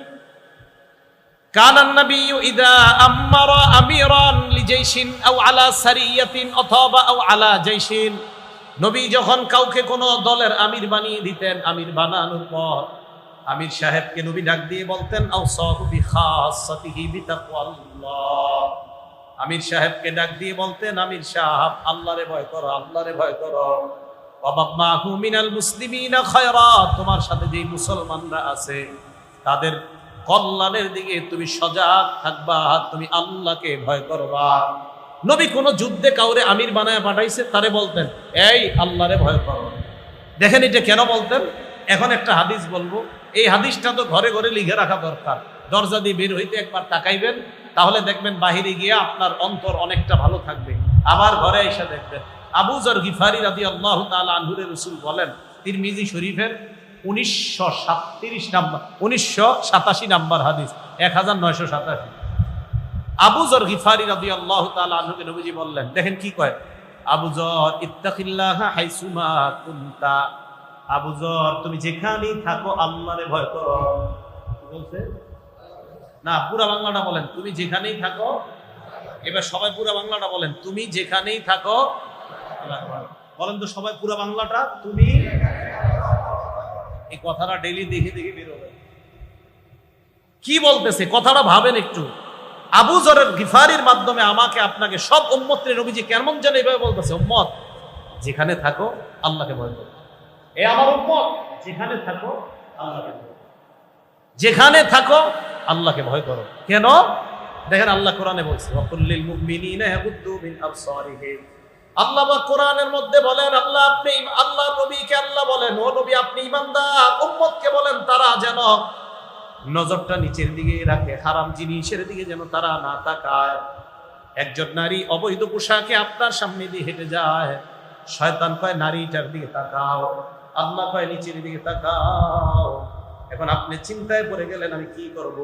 কানান নবিয়্যু ইযা আমারা আমিরান লিজাইশিন আও আলা সারিয়াতিন অথবা আও আলা জাইশিন, নবী যখন কাউকে কোন দলের আমির বানিয়ে দিতেন, আমির বানানোর পর আমির সাহেবকে নবী ডাক দিয়ে বলতেন, আওসাহু বিখাসাতিহি বিতাকওয়াল্লাহ। আমির সাহেবকে ডাক দিয়ে বলতেন, আমির সাহেব আল্লাহরে ভয় করো, আল্লাহরে ভয় করো। ওয়াবামাহু মিনাল মুসলিমিনা খায়রা, তোমার সাথে যেই মুসলমানরা আছে তাদের কল্যাণের দিকে তুমি সজাগ থাকবা, তুমি আল্লাহকে ভয় করবা। নবী কোন যুদ্ধে কাউরে আমির বানায় পাঠাইছে, তারে বলতেন এই আল্লাহরে ভয় করো। দেখেন এটা কেন বলতেন? এখন একটা হাদিস বলবো, এই হাদিসটা তো ঘরে ঘরে লিখে রাখা দরকার। দরজা দিয়ে বের হইতে একবার তাকাইবেন, তাহলে দেখবেন বাহিরে গিয়ে আপনার অন্তর অনেকটা ভালো থাকবে। আবার ঘরে এসে দেখবেন। আবু যর গিফারি রাদিয়াল্লাহু তাআলা আনহু রাসূল বলেন, তিরমিজি শরীফের 1987 নাম্বার হাদিস, 1987। আবু যর গিফারি রাদিয়াল্লাহু তাআলা আনহুকে নবীজি বললেন, দেখেন কি কয়, আবু যর ইত্তাকিল্লাহা হাইসুমা কুনতা, আবু যর তুমি যেখানেই থাকো আল্লাহরে ভয় করো। বলছে না, পুরা বাংলাটা বলেন, তুমি যেখানেই থাকো। এবার সবাই পুরা বাংলাটা বলেন, তুমি যেখানেই থাকো। বলেন তো সবাই পুরা বাংলাটা, তুমি। এই কথাটা ডেইলি দেখে দেখে বেরোবে কি বলতেছে, কথাটা ভাবেন একটু। আবু যরের গিফারির মাধ্যমে আমাকে আপনাকে সব উম্মতের নবীজি কেমন যেন এইভাবে বলতেছে, উম্মত যেখানে থাকো আল্লাহকে ভয় করো। এ আমার উম্মত যেখানে থাকো আল্লাহকে ভয় করো, যেখানে থাকো আল্লাহকে ভয় করো। কেন? দেখেন আল্লাহ কোরআনে বলছে, ওয়াকুল্লিল মুমিনিনা ইয়াগুদ্দু মিন আবসারিহিম। আল্লাহ কোরআনের মধ্যে বলেন, আল্লাহ আপনি আল্লাহর নবীকে আল্লাহ বলেন, ও নবী আপনি ঈমানদার উম্মতকে বলেন তারা যেন নজরটা নিচের দিকে রাখে, হারাম জিনিসের দিকে যেন তারা না তাকায়। একজন নারী অবৈধ পোশাকে আপনার সামনে দিয়ে হেঁটে যায়, শয়তান কয় নারীটার দিকে তাকাও, আল্লাহ কয় নিচের দিকে তাকাও। এখন আপনি চিন্তায় পড়ে গেলেন, আমি কি করব?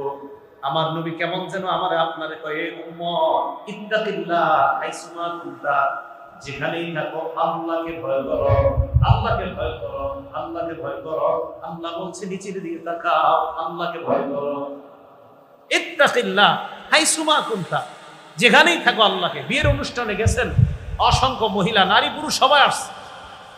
আমার নবী কেমন যেন আমারে আপনারে কয়, এ উম্মত ইত্তাকিল্লাহ হাইসুমা কুনতা, যেখানেই থাকো আল্লাহকে ভয় করো, আল্লাহকে ভয় করো, আল্লাহকে ভয় করো। আল্লাহ বলছে নিচের দিকে তাকাও, আল্লাহকে ভয় করো। ইত্তাকিল্লাহ হাইসুমা কুনতা, যেখানেই থাকো আল্লাহকে। বিয়ের অনুষ্ঠানে গেছেন, অসংখ্য মহিলা নারী পুরুষ সবাই আসছে,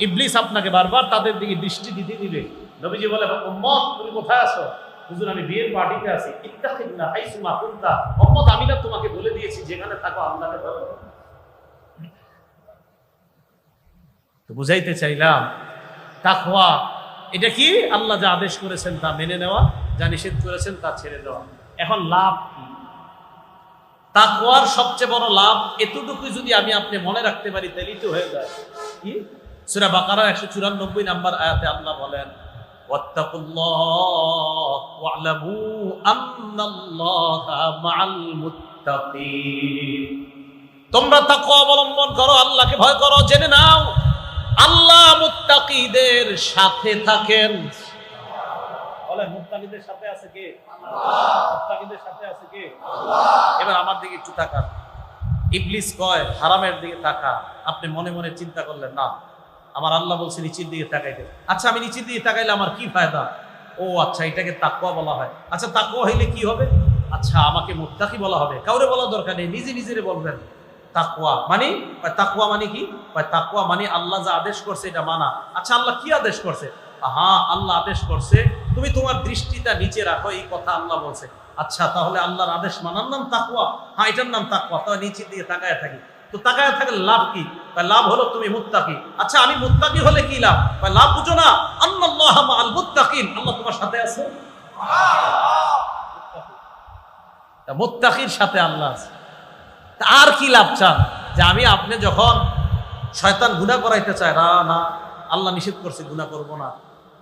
ইবলিস আপনাকে বারবার তাদের দিকে দৃষ্টি দিতে দিবে। নবীজি বলে, উম্মত তুমি কোথায় আছো? হুজুর আমি বিয়ের পার্টিতে আছি। ইত্তাকিল্লাহ হাইসুমা কুনতা, উম্মত আমি না তোমাকে বলে দিয়েছি যেখানে থাকো আল্লাহকে ভয় করো। তো বুঝাইতে চাইলাম তাকওয়া এটা কি? আল্লাহ যা আদেশ করেছেন তা মেনে নেওয়া, যা নিষেধ করেছেন তা ছেড়ে দেওয়া। এখন লাভ কি? তাকওয়ার সবচেয়ে বড় লাভ এতটুকু যদি আমি আপনি মনে রাখতে পারি তাহলেই তো হয়ে যায়। কি? সূরা বাকারার 194 নাম্বার আয়াতে আল্লাহ বলেন, ওয়াত্তাকুল্লাহ ওয়া'লামু আন্নাল্লাহা মা'আল মুত্তাকিন। তোমরা তাকওয়া অবলম্বন করো, আল্লাহকে ভয় করো। জেনে নাও আল্লাহ মুত্তাকিদের সাথে থাকেন। বলে মুত্তাকিদের সাথে আছে কে? আল্লাহ। মুত্তাকিদের সাথে আছে কে? আল্লাহ। এবার আমার দিকে একটু তাকান। ইবলিস কয় হারামের দিকে তাকা। আপনি মনে মনে চিন্তা করলেন, না আমার আল্লাহ বলছে নিচের দিকে তাকাইতে। আচ্ছা আমি নিচের দিকে তাকাইলে আমার কি ফায়দা? ও আচ্ছা, এটাকে তাকওয়া বলা হয়। আচ্ছা তাকওয়া হইলে কি হবে? আচ্ছা আমাকে মুত্তাকি বলা হবে। কাউরে বলা দরকার নেই, নিজে নিজেরে বলবেন তাকওয়া মানে। তাকওয়া মানে কি? তাকওয়া মানে আল্লাহ যা আদেশ করছে এটা মানা। আচ্ছা আল্লাহ কি আদেশ করছে? হ্যাঁ আল্লাহ আদেশ করছে তুমি তোমার দৃষ্টিটা নিচে রাখো, এই কথা আল্লাহ বলছে। আচ্ছা তাহলে আল্লাহর আদেশ মানার নাম তাকওয়া? হ্যাঁ এটার নাম তাকওয়া। তাহলে নিচের দিকে তাকায় থাকি। তো তাকায় থাকলে লাভ কি? লাভ হলো তুমি মুত্তাকি। আচ্ছা আমি মুত্তাকি হলে কি লাভ? লাভ বুঝো না, আল্লাহ মাআল মুত্তাকিন, আল্লাহ তোমার সাথে আছে। মুত্তাকির সাথে আল্লাহ আছে। আর কি লাভ চান? যে আমি আপনি যখন শয়তান গুনাহ করাইতে চায়, না না আল্লাহ নিষেধ করছে গুনাহ করব না,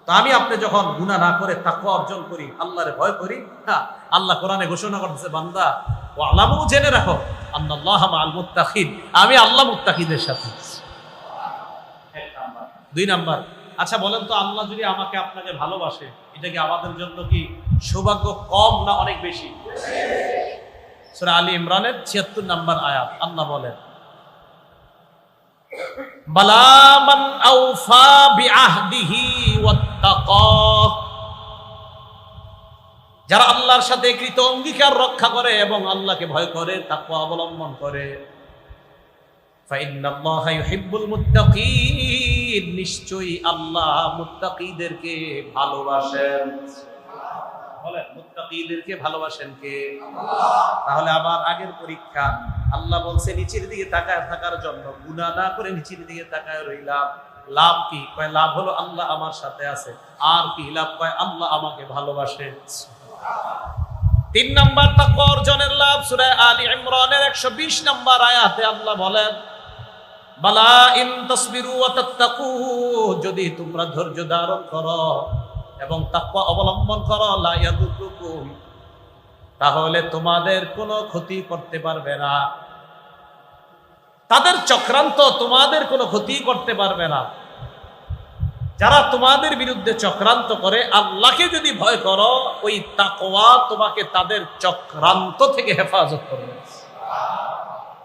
তো আমি আপনি যখন গুনাহ না করে তাকওয়া অর্জন করি, আল্লাহরে ভয় করি, হ্যাঁ আল্লাহ কোরআনে ঘোষণা করতেছে বান্দা ওয়ালামু, জেনে রাখো আন্নাল্লাহা মাআল মুত্তাকিন, আমি আল্লাহ মুত্তাকিদের সাথে। দুই নাম্বার, আচ্ছা বলেন তো আল্লাহ যদি আমাকে আপনাকে ভালোবাসে, এটা কি আমাদের জন্য কি সৌভাগ্য কম না অনেক বেশি? সূরা আলী ইমরানের ৭৬ নম্বর আয়াত আল্লাহ বলেন বালা মান আওফা বিআহদিহি ওয়াত্তাকা, যারা আল্লাহর সাথে কৃত অঙ্গীকার রক্ষা করে এবং আল্লাহকে ভয় করে, তাকওয়া অবলম্বন করে, ফাইন্নাল্লাহা ইউহিব্বুল মুত্তাকিন, নিশ্চয়ই আল্লাহ মুত্তাকিদেরকে ভালোবাসেন। বলেন মুত্তাকিদেরকে ভালোবাসেন কে? আল্লাহ। তাহলে আবার আগের পরীক্ষা, আল্লাহ বলছে নিচের দিকে তাকায় থাকার জন্য, গুনাহ না করে নিচের দিকে তাকায় রইলাম, লাভ কি? কয় লাভ হলো আল্লাহ আমার সাথে আছে। আর কি লাভ? কয় আল্লাহ আমাকে ভালোবাসে। ৩ নাম্বার তাকওয়া অর্জনের লাভ, সূরা আলী ইমরানের ১২০ নম্বর আয়াতে আল্লাহ বলেন বালা ইন তাসবিরু ওয়া তাত্তাকু, যদি তোমরা ধৈর্য ধারণ করো এবং তাকওয়া অবলম্বন করো, লা ইয়াদুরুকুম, তাহলে তোমাদের কোনো ক্ষতি করতে পারবে না। তাদের চক্রান্ত তোমাদের কোনো ক্ষতি করতে পারবে না। যারা তোমাদের বিরুদ্ধে চক্রান্ত করে, আল্লাহকে যদি ভয় করো, ওই তাকওয়া তোমাকে তাদের চক্রান্ত থেকে হেফাজত করবে।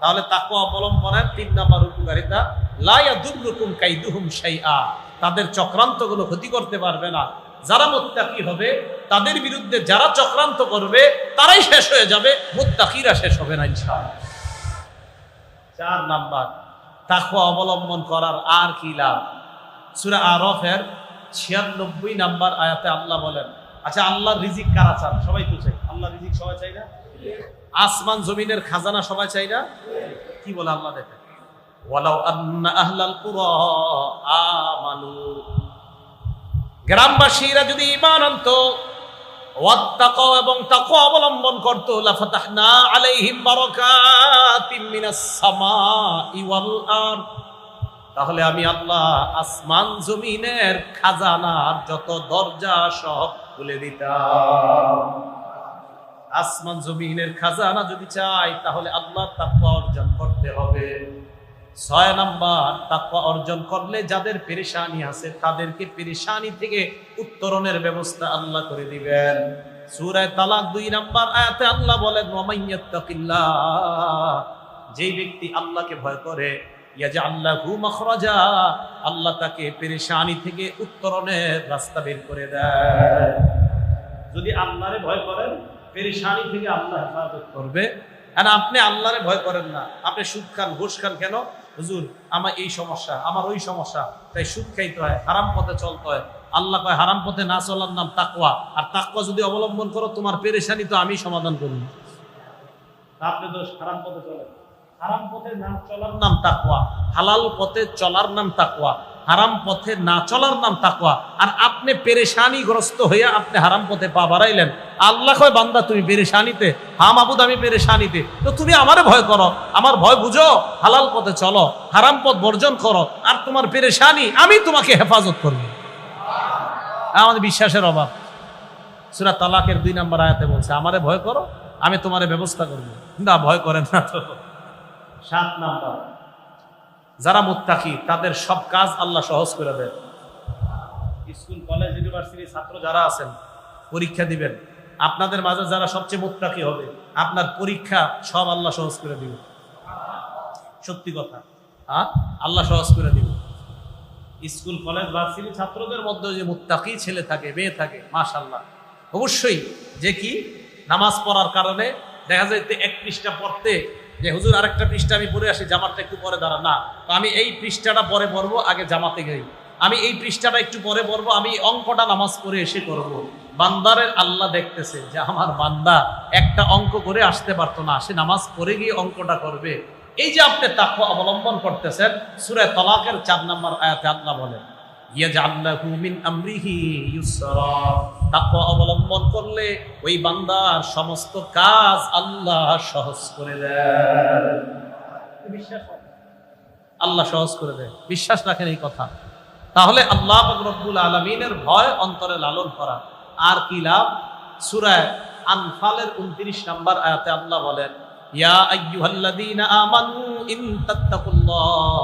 তাহলে তাকওয়া অবলম্বনের ৩ নম্বর উপকারিতা, লা ইয়াদুরুকুম কাইদুহুম শাইআ, তাদের চক্রান্তগুলো ক্ষতি করতে পারবে না। যারা মুত্তাকি হবে, তাদের বিরুদ্ধে যারা চক্রান্ত করবে তারাই শেষ হয়ে যাবে, মুত্তাকিরা শেষ হবে না ইনশাআল্লাহ। ৪ নাম্বার, তাকওয়া অবলম্বন করার আর কি লাভ? সূরা আরাফের ৯৬ নাম্বার আয়াতে আল্লাহ বলেন, আচ্ছা আল্লাহর রিজিক কারা চান? সবাই তো চাই। আল্লাহর রিজিক সবাই চাই না? আসমান জমিনের খাজানা সবাই চাই না? কি বলে আল্লাহ দেখেন, ওয়ালাউ আন্না আহলাল কুরা আমানু, গ্রামবাসীরা যদি ঈমান আনতো, ওয়াত্তাকাও এবং তাকওয়া অবলম্বন করত, লাফাতাহনা আলাইহিম বারাকাতিম মিনাস সামাই ওয়াল আরদ, তাহলে আমি আল্লাহ আসমান জমিনের খাজানার যত দরজা সব খুলে দিতাম। আসমান জমিনের খাজানা যদি চাই, তাহলে আল্লাহ তাকওয়া অর্জন করতে হবে। ৬ নাম্বার, তাকওয়া অর্জন করলে যাদের পেরেশানি আছে, তাদেরকে পেরেশানি থেকে উত্তরণের ব্যবস্থা আল্লাহ করে দিবেন। সূরা তালাক ২ নাম্বার আয়াতে আল্লাহ বলেন ওয়া মাইয়াত্তাকিল্লাহ, যেই ব্যক্তি আল্লাহকে ভয় করে, ইয়াজআল লাহু মাখরাজা, আল্লাহ তাকে পেরেশানি থেকে উত্তরণের রাস্তা বের করে দেয়। যদি আল্লাহরে ভয় করেন, পেরেশানি থেকে আল্লাহ হেফাজত করবে। আর আপনি আল্লাহরে ভয় করেন না, আপনি সুদ খান, ঘুষ খান, কেন? হুজুর আমার এই সমস্যা, আমার ওই সমস্যা, তাই সুদ খাইতে হয়, হারাম পথে চলতে হয়। আল্লাহ কয় হারাম পথে না চলার নাম তাকওয়া, আর তাকওয়া যদি অবলম্বন করো, তোমার পেরেশানি তো আমি সমাধান করব। আপনি তো হারাম পথে চলেন, হারাম পথে না চলার নাম তাকওয়া, হালাল পথে চলার নাম তাকওয়া, হারাম পথে না চলার নাম তাকওয়া। আর আপনি পেরেশানিগ্রস্ত হইয়া আপনি হারাম পথে পা বাড়াইলেন, আল্লাহ কয় বান্দা তুমি পেরেশানিতে, হ্যাঁ মাবুদ আমি পেরেশানিতে, তো তুমি আমারে ভয় করো, আমার ভয় বুঝো, হালাল পথে চলো, হারাম পথ বর্জন করো, আর তোমার পেরেশানি আমি তোমাকে হেফাজত করব। আমাদের বিশ্বাসের অভাব। সূরা তালাকের ২ নম্বর আয়াতে বলছে আমারে ভয় করো, আমি তোমারে ব্যবস্থা করব। না ভয় করেন না তো, 7 নাম্বার, যারা মুত্তাকি তাদের সব কাজ আল্লাহ সহজ করে দেন। স্কুল কলেজ ইউনিভার্সিটি ছাত্র যারা আছেন, পরীক্ষা দিবেন, আপনাদের মাঝে যারা সবচেয়ে মুত্তাকি হবে, আপনার পরীক্ষা সব আল্লাহ সহজ করে দিবে। সত্যি কথা, আল্লাহ সহজ করে দিবে। স্কুল কলেজ ভার্সিটি ছাত্রদের মধ্যে যে মুত্তাকি ছেলে থাকে, মেয়ে থাকে, মাশাআল্লাহ, অবশ্যই যে কি নামাজ পড়ার কারণে দেখা যায় এক পৃষ্ঠা পড়তে যে হুজুর আরেকটা পৃষ্ঠা আমি পড়ে আসি, জামাতটা একটু পরে দাঁড়া, না আমি এই পৃষ্ঠাটা পরে পড়বো, আগে জামাতে যাই, আমি এই পৃষ্ঠাটা একটু পরে পড়বো, আমি অঙ্কটা নামাজ পড়ে এসে করব। বান্দারের আল্লাহ দেখতেছে যে আমার বান্দা একটা অঙ্ক করে আসতে পারতো না, সে নামাজ পড়ে গিয়ে অঙ্কটা করবে। এই যে আপনি তাকওয়া অবলম্বন করতেছেন, সূরা তালাকের 4 নম্বর আয়াতে আল্লাহ বলেন ইয়াজআল লাহু মিন আমরিহি ইউসরা, তাকওয়া অবলম্বন করলে ওই বান্দার সমস্ত কাজ আল্লাহ সহজ করে দেন। বিশ্বাস, আল্লাহ সহজ করে দেয়, বিশ্বাস রাখেন এই কথা। তাহলে আল্লাহ পাক রব্বুল আলামিনের ভয় অন্তরে লালন করা। আর কি লাভ? সূরা আনফালের 29 নম্বর আয়াতে আল্লাহ বলেন ইয়া আইয়ুহাল্লাযীনা আমানু ইন তাত্তাকুল্লাহ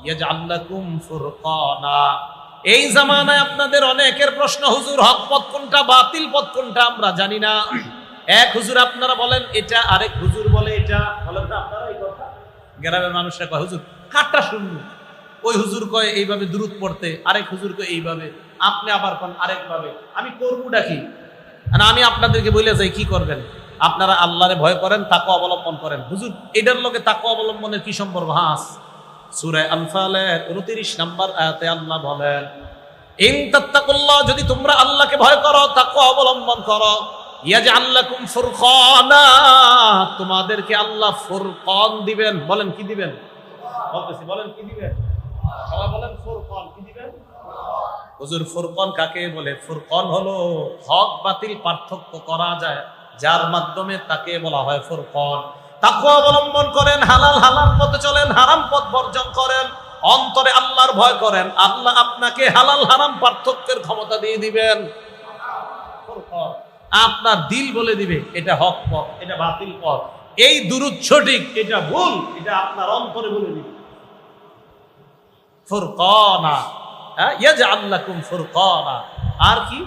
ইয়াজআল লাকুম ফুরকানা। এই জামানায় আপনাদের অনেকের প্রশ্ন, হুজুর হক পথ কোনটা, বাতিল পথ কোনটা আমরা জানি না। এক হুজুর আপনারা বলেন এটা, আরেক হুজুর বলে এটা, বলেন না আপনারা এই কথা? গ্রামের মানুষরা কয় হুজুর কাটটা শুনবো, ওই হুজুর কয় এইভাবে দুরূদ পড়তে, আরেক হুজুর কয় এইভাবে, আপনি আবার কোন আরেক ভাবে, আমি করবটা কি? আমি আপনাদেরকে বলে যাই কি করবেন, আপনারা আল্লাহরে ভয় করেন, তাকওয়া অবলম্বন করেন। হুজুর এটার লগে তাকওয়া অবলম্বনের কি সম্পর্ক? হাস সূরা আনফালের 29 নম্বর আয়াতে আল্লাহ বলেন ইন তাত্তাকুল্লাহ, যদি তোমরা আল্লাহকে ভয় করো, তাকওয়া অবলম্বন করো, ইয়াজআল লাকুম ফুরকানা, তোমাদেরকে আল্লাহ ফুরকান দিবেন। বলেন কি দিবেন? বলতেছি, বলেন কি দিবেন? সবাই বলেন ফুরকান কি দিবেন? হুজুর ফুরকান কাকে বলে? ফুরকান হলো হক বাতিল পার্থক্য করা যায়, যার মাধ্যমে তাকে বলা হয় ফুরকান। তাকওয়া অবলম্বন করেন, হালাল হালাল পথে চলেন, হারাম পথ বর্জন করেন, অন্তরে আল্লাহর ভয় করেন, আল্লাহ আপনাকে হালাল হারাম পার্থক্যের ক্ষমতা দিয়ে দিবেন। আপনার দিল বলে দিবে এটা হক পথ, এটা বাতিল পথ, এই দুরূদ সঠিক, এটা ভুল, এটা আপনার অন্তরে বলে দিবে। ফুরকানা, ইয়াজআল লাকুম ফুরকানা। আর কি?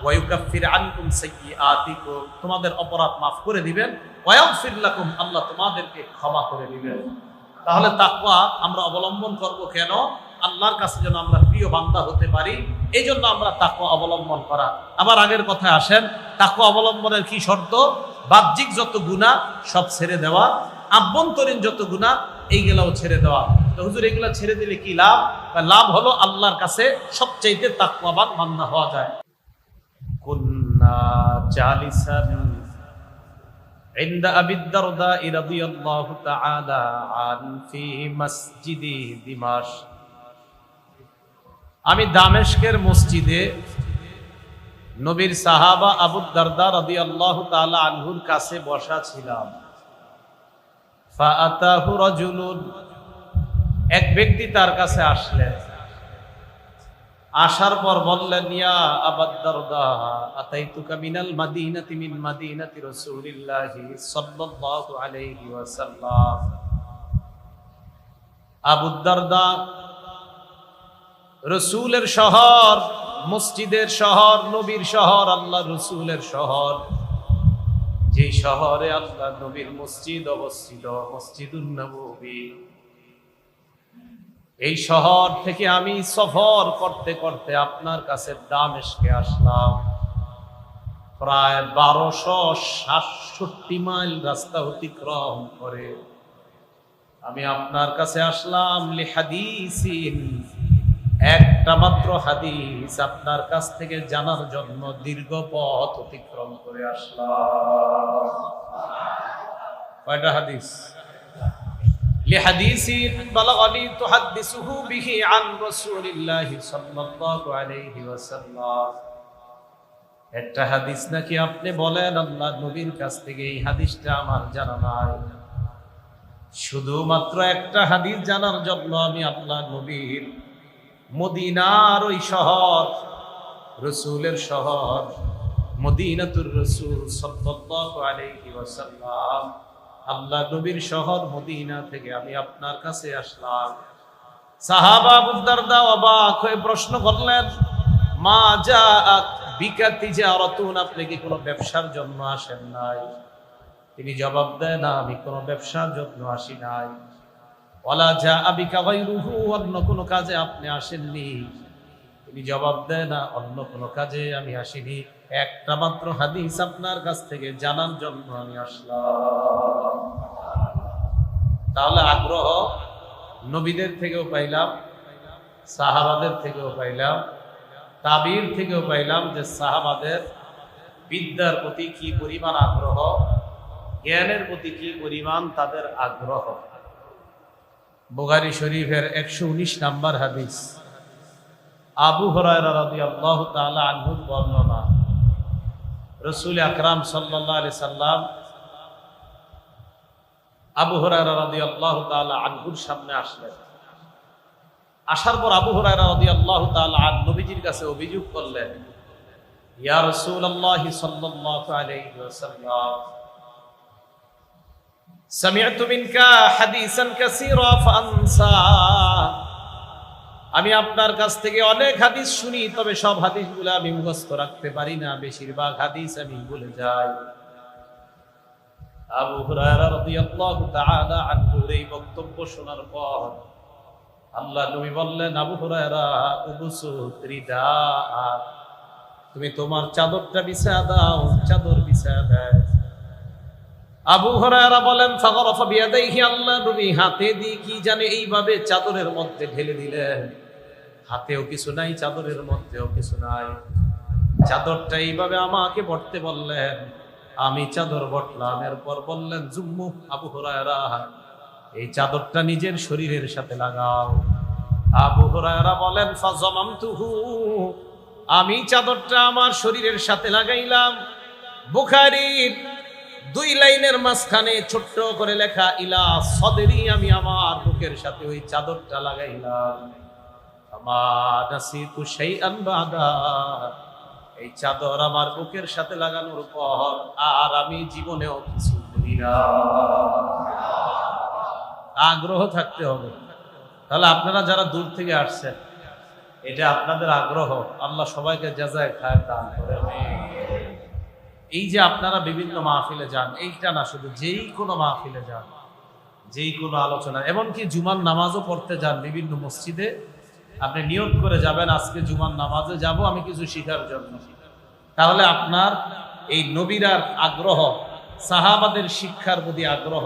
ওয়ায়ুকাফির আনকুম সাইয়্যাতিকুম, তোমাদের অপরাধ মাফ করে দিবেন, ওয়ায়াগফির লাকুম, আল্লাহ তোমাদেরকে ক্ষমা করে দিবেন। তাহলে তাকওয়া আমরা অবলম্বন করব কেন? আল্লাহর কাছে যেন আমরা প্রিয় বান্দা হতে পারি, এই জন্য আমরা তাকওয়া অবলম্বন করা। আবার আগের কথায় আসেন, তাকওয়া অবলম্বনের কি শর্ত? বাহ্যিক যত গুনাহ সব ছেড়ে দেওয়া, আভ্যন্তরীণ যত গুনাহ এইগুলাও ছেড়ে দেওয়া। তো হুজুর এগুলা ছেড়ে দিলে কি লাভ? লাভ হলো আল্লাহর কাছে সবচাইতে তাকওয়াবান বান্দা হওয়া যায়। কুন্না জালিসান ইনদা আবি দারদা রাদিয়াল্লাহু তাআলা আন ফি মসজিদি দিমাশক, আমি দামেস্কের মসজিদে নবীর সাহাবা আবু দারদা রাদিয়াল্লাহু তাআলা আনহুর কাছে বসা ছিলাম। ফাআতাহু রাজুলুন, এক ব্যক্তি তার কাছে আসলেন, আসার পর বললেন ইয়া আবু দারদা আতাইতুকা মিনাল মাদিনাতি মিন মাদিনাতি রাসূলিল্লাহি সাল্লাল্লাহু আলাইহি ওয়াসাল্লাম। আবু দারদা রাসূলের শহর, মসজিদের শহর, নবীর শহর, আল্লাহ রাসূলের শহর, যে শহরে আল্লাহ নবীর মসজিদ অবস্থিত, মসজিদুন নববী, এই শহর থেকে আমি সফর করতে করতে আপনার কাছে দামেস্কে আসলাম। প্রায় 1267 মাইল রাস্তা অতিক্রম করে আমি আপনার কাছে আসলাম। লিহাদিসিন, একটা মাত্র হাদিস আপনার কাছ থেকে জানার জন্য দীর্ঘ পথ অতিক্রম করে আসলাম। কয়টা হাদিস? লিহাদিসিন বালাগানি তুহাদ্দিসুহু বিহি আন রাসূলিল্লাহি সাল্লাল্লাহু আলাইহি ওয়াসাল্লাম। একটা হাদিস নাকি আপনি বলেন আল্লাহ নবীর কাছ থেকে, এই হাদিসটা আমার জানা নাই। শুধুমাত্র একটা হাদিস জানার জন্য আমি আল্লাহ নবীর মদিনার ওই শহর, রাসূলের শহর মদিনাতুর রাসূল সাল্লাল্লাহু আলাইহি ওয়াসাল্লাম, আল্লাহ নবীর শহর মদিনা থেকে আমি আপনার কাছে আসলাম। সাহাবা আবু দারদা অবাক হয়ে প্রশ্ন করলেন, মা জাআত বিকা তিজারাতুন, আপনি কি কোনো ব্যবসার জন্য আসেন নাই? তিনি জবাব দেন, না, আমি কোনো ব্যবসার জন্য আসি নাই। ওয়ালা জাআ বিকা গায়রুহু, অন্য কোনো কাজে আপনি আসেননি। তিনি জবাব দেন, না, অন্য কোনো কাজে আমি আসিনি, একটা মাত্র হাদিস আপনার কাছ থেকে জানার জন্য আমি আসলাম। তাহলে আগ্রহ নবীদের থেকেও পাইলাম, সাহাবাদের থেকেও পাইলাম, তাবির থেকেও পাইলাম যে সাহাবাদের বিদ্যার প্রতি কি পরিমাণ আগ্রহ, জ্ঞানের প্রতি কি পরিমাণ তাদের আগ্রহ। বুখারী শরীফের 119 নম্বর হাদিস, আবু হুরায়রা রাদিয়াল্লাহু তাআলা আনহুর বর্ণনা। রাসূল আকরাম সাল্লাল্লাহু আলাইহি সাল্লাম আবু হুরায়রা রাদিয়াল্লাহু তাআলা আনহুর সামনে আসলেন। আসার পর আবু হুরায়রা রাদিয়াল্লাহু তাআলা আনহু নবীজির কাছে অভিযোগ করলেন, ইয়া রাসূলুল্লাহ সাল্লাল্লাহু আলাইহি ওয়াসাল্লাম, সামি'তু মিনকা হাদিসান কাসীরা ফানসা, আমি আপনার কাছ থেকে অনেক হাদিস শুনি, তবে সব হাদিসগুলো আমি মুখস্থ রাখতে পারি না, বেশিরভাগ হাদিস আমি ভুলে যাই। আবু হুরায়রা রাদিয়াল্লাহু তাআলা আনহুর এই বক্তব্য শোনার পর আল্লাহ নবী বললেন, আবু হুরায়রা উবসুত রিদাআ, তুমি তোমার চাদরটা বিছায়া দাও। চাদর বিছায়া দেয়। আবু হুরায়রা বলেন, ফাগরাফা বিয়াদাইহি, আল্লাহ নবী হাতে দিয়ে কি জানে এইভাবে চাদরের মধ্যে ঢেলে দিলেন। হাতেও কিছু নাই, চাদরের মধ্যেও কিছু নাই। চাদরটা এইভাবে আমাকে বটতে বললেন, আমি চাদর বটলাম। এরপর বললেন, জুম্মু আবু হুরায়রা, এই চাদরটা নিজের শরীরের সাথে লাগাও। আবু হুরায়রা বলেন, ফাজামামতুহু, আমি চাদরটা আমার শরীরের সাথে লাগাইলাম। বুখারীর 2 লাইনের মাঝখানে ছোট্ট করে লেখা, ইলা সদরি, আমি আমার বুকের সাথে ওই চাদরটা লাগাইলাম। আমা নাসিতু শাইআন বাদা, এই চাদর আমার বুকের সাথে লাগানোর পর আর আমি জীবনেও কিছু করি না। আগ্রহ থাকতে হবে। তাহলে আপনারা যারা দূর থেকে আসছেন, এটা আপনাদের আগ্রহ, আল্লাহ সবাইকে জাযায়ে খায়ের দান করে। এই যে আপনারা বিভিন্ন মাহফিলে যান, এইটা না, শুধু যেই কোনো মাহফিলে যান, যেই কোনো আলোচনা, এমনকি জুমার নামাজও পড়তে যান বিভিন্ন মসজিদে, আপনি নিয়ত করে যাবেন, আজকে জুমার নামাজে যাব আমি কিছু শিখার জন্য। তাহলে আপনার এই নবীরার আগ্রহ, সাহাবাদের শিক্ষার প্রতি আগ্রহ,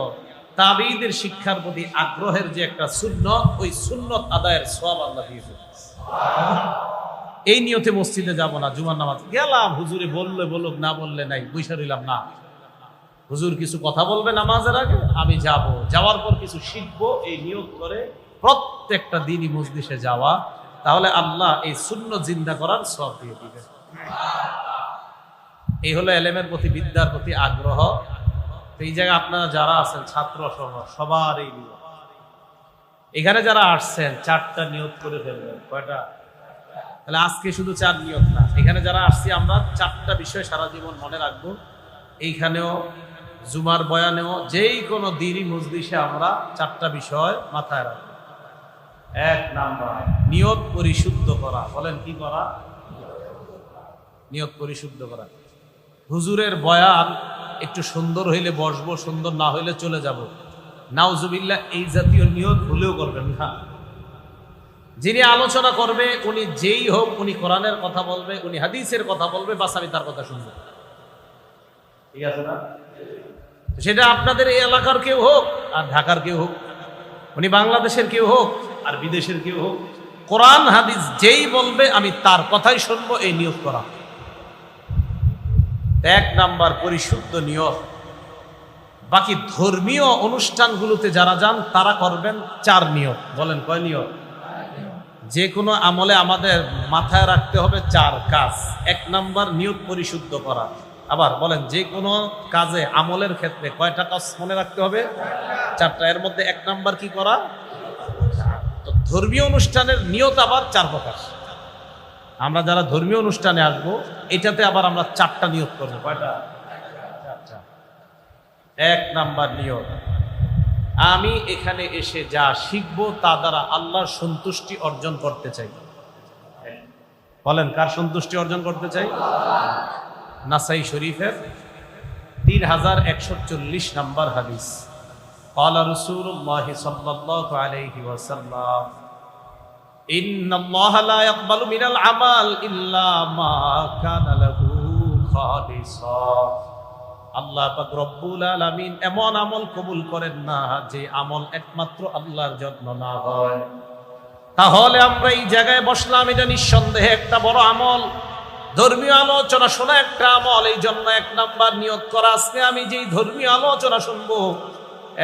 তাবেঈদের শিক্ষার প্রতি আগ্রহের যে একটা সুন্নত, ওই সুন্নত আদায়ের সওয়াব আল্লাহ দিয়ে দেন। এই নিয়তে মসজিদে যাব না, জুমার নামাজ গেলাম, হুজুরে বললে বলুক, না বললে নাই, বইসা রইলাম না। হুজুর কিছু কথা বলবে নামাজের আগে, আমি যাব, যাওয়ার পর কিছু শিখবো, এই নিয়ত করে প্রত্যেকটা দিনই মজলিসে যাওয়া। তাহলে আল্লাহ এই সুন্নত জিন্দা করার সওয়াব দিয়ে দিবেন। এই হলো এলেমের প্রতি, বিদ্যার প্রতি আগ্রহ। এই জায়গায় আপনারা যারা আছেন, ছাত্র সহ সবার এই নিয়ত। এখানে যারা আসছেন, 4টা নিয়ত করে ফেলবেন। কয়টা? তাহলে আজকে শুধু 4 নিয়ত না, এখানে যারা আসছি আমরা 4টা বিষয় সারা জীবন মনে রাখবো। এইখানেও, জুমার বয়ানেও, যেই কোনো দিনই মজলিসে আমরা 4টা বিষয় মাথায় রাখবো। 1 নাম্বার, নিয়ত পরিশুদ্ধ করা। বলেন, কি করা? নিয়ত পরিশুদ্ধ করা। হুজুরের বয়ান একটু সুন্দর হইলে বসবো, সুন্দর না হইলে চলে যাব, নাউজুবিল্লাহ, এই জাতীয় নিয়ত ভুলেও করবেন না। যিনি আলোচনা করবে, উনি যেই হোক, উনি কোরআনের কথা বলবে, উনি হাদিসের কথা বলবে, বাস আমি তার কথা শুনবো। ঠিক আছে না? সেটা আপনাদের এই এলাকার কেউ হোক আর ঢাকার কেউ হোক, উনি বাংলাদেশের কেউ হোক আর বিদেশের কেউ হোক, কোরআন হাদিস যেই বলবে আমি তার কথাই শুনবো, এই নিয়ত করা। 1 নাম্বার, পরিশুদ্ধ নিয়ত। বাকি ধর্মীয় অনুষ্ঠানগুলোতে যারা যান তারা করবেন 4 নিয়ত। বলেন, কয় নিয়ত? যে কোনো আমলে আমাদের মাথায় রাখতে হবে 4 কাজ। 1 নাম্বার, নিয়ত পরিশুদ্ধ করা। আবার বলেন, যে কোনো কাজে, আমলের ক্ষেত্রে কয়টা কাজ মনে রাখতে হবে? 4টা। এর মধ্যে 1 নাম্বার কি করা? তো ধর্মীয় অনুষ্ঠানের নিয়ত আবার 4 প্রকার। আমরা যারা ধর্মীয় অনুষ্ঠানে আসবো, এটাতে আবার আমরা 4টা নিয়ত করবো। কয়টা? 4টা। এক নাম্বার নিয়ত, আমি এখানে এসে যা শিখবো তা দ্বারা আল্লাহর সন্তুষ্টি অর্জন করতে চাই। বলেন, কার সন্তুষ্টি অর্জন করতে চাই? নাসাই শরীফের 3140 নাম্বার হাদিস। ক্বালা রাসূলুল্লাহ সাল্লাল্লাহু আলাইহি ওয়াসাল্লাম, ইন্নাল্লাহা লা ইয়াকবালু মিনাল আমাল ইল্লা মা কানা লাহু খালিসা। আল্লাহ পাক রব্বুল আলামিন এমন আমল কবুল করেন না যে আমল একমাত্র আল্লাহর জন্য না হয়। তাহলে আমরা এই জায়গায় বসলাম, এটা নিঃসন্দেহে একটা বড় আমল। ধর্মীয় আলোচনা শোনা একটা আমল, এই জন্য এক নাম্বার নিয়ত করা, আজকে আমি যেই ধর্মীয় আলোচনা শুনবো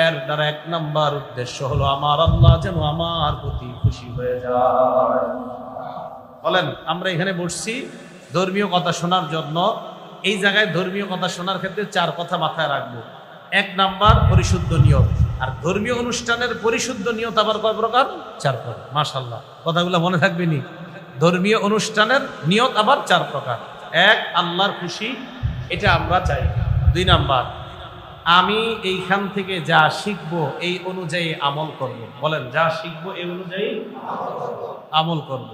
এর দ্বারা এক নাম্বার উদ্দেশ্য হলো আমার আল্লাহ যেন আমার প্রতি খুশি হয়ে যায়। বলেন, আমরা এখানে বসছি ধর্মীয় কথা শোনার জন্য। এই জায়গায় ধর্মীয় কথা শোনার ক্ষেত্রে চার কথা মাথায় রাখবো। এক নাম্বার পরিশুদ্ধ নিয়ত। আর ধর্মীয় অনুষ্ঠানের পরিশুদ্ধ নিয়ত আবার কয় প্রকার? চার প্রকার। মাশাআল্লাহ, কথাগুলো মনে থাকবে নি? ধর্মীয় অনুষ্ঠানের নিয়ত আবার চার প্রকার। এক, আল্লাহর খুশি, এটা আমরা চাই। দুই নাম্বার, আমি এইখান থেকে যা শিখবো এই অনুযায়ী আমল করব। বলেন, যা শিখবো এই অনুযায়ী আমল করব।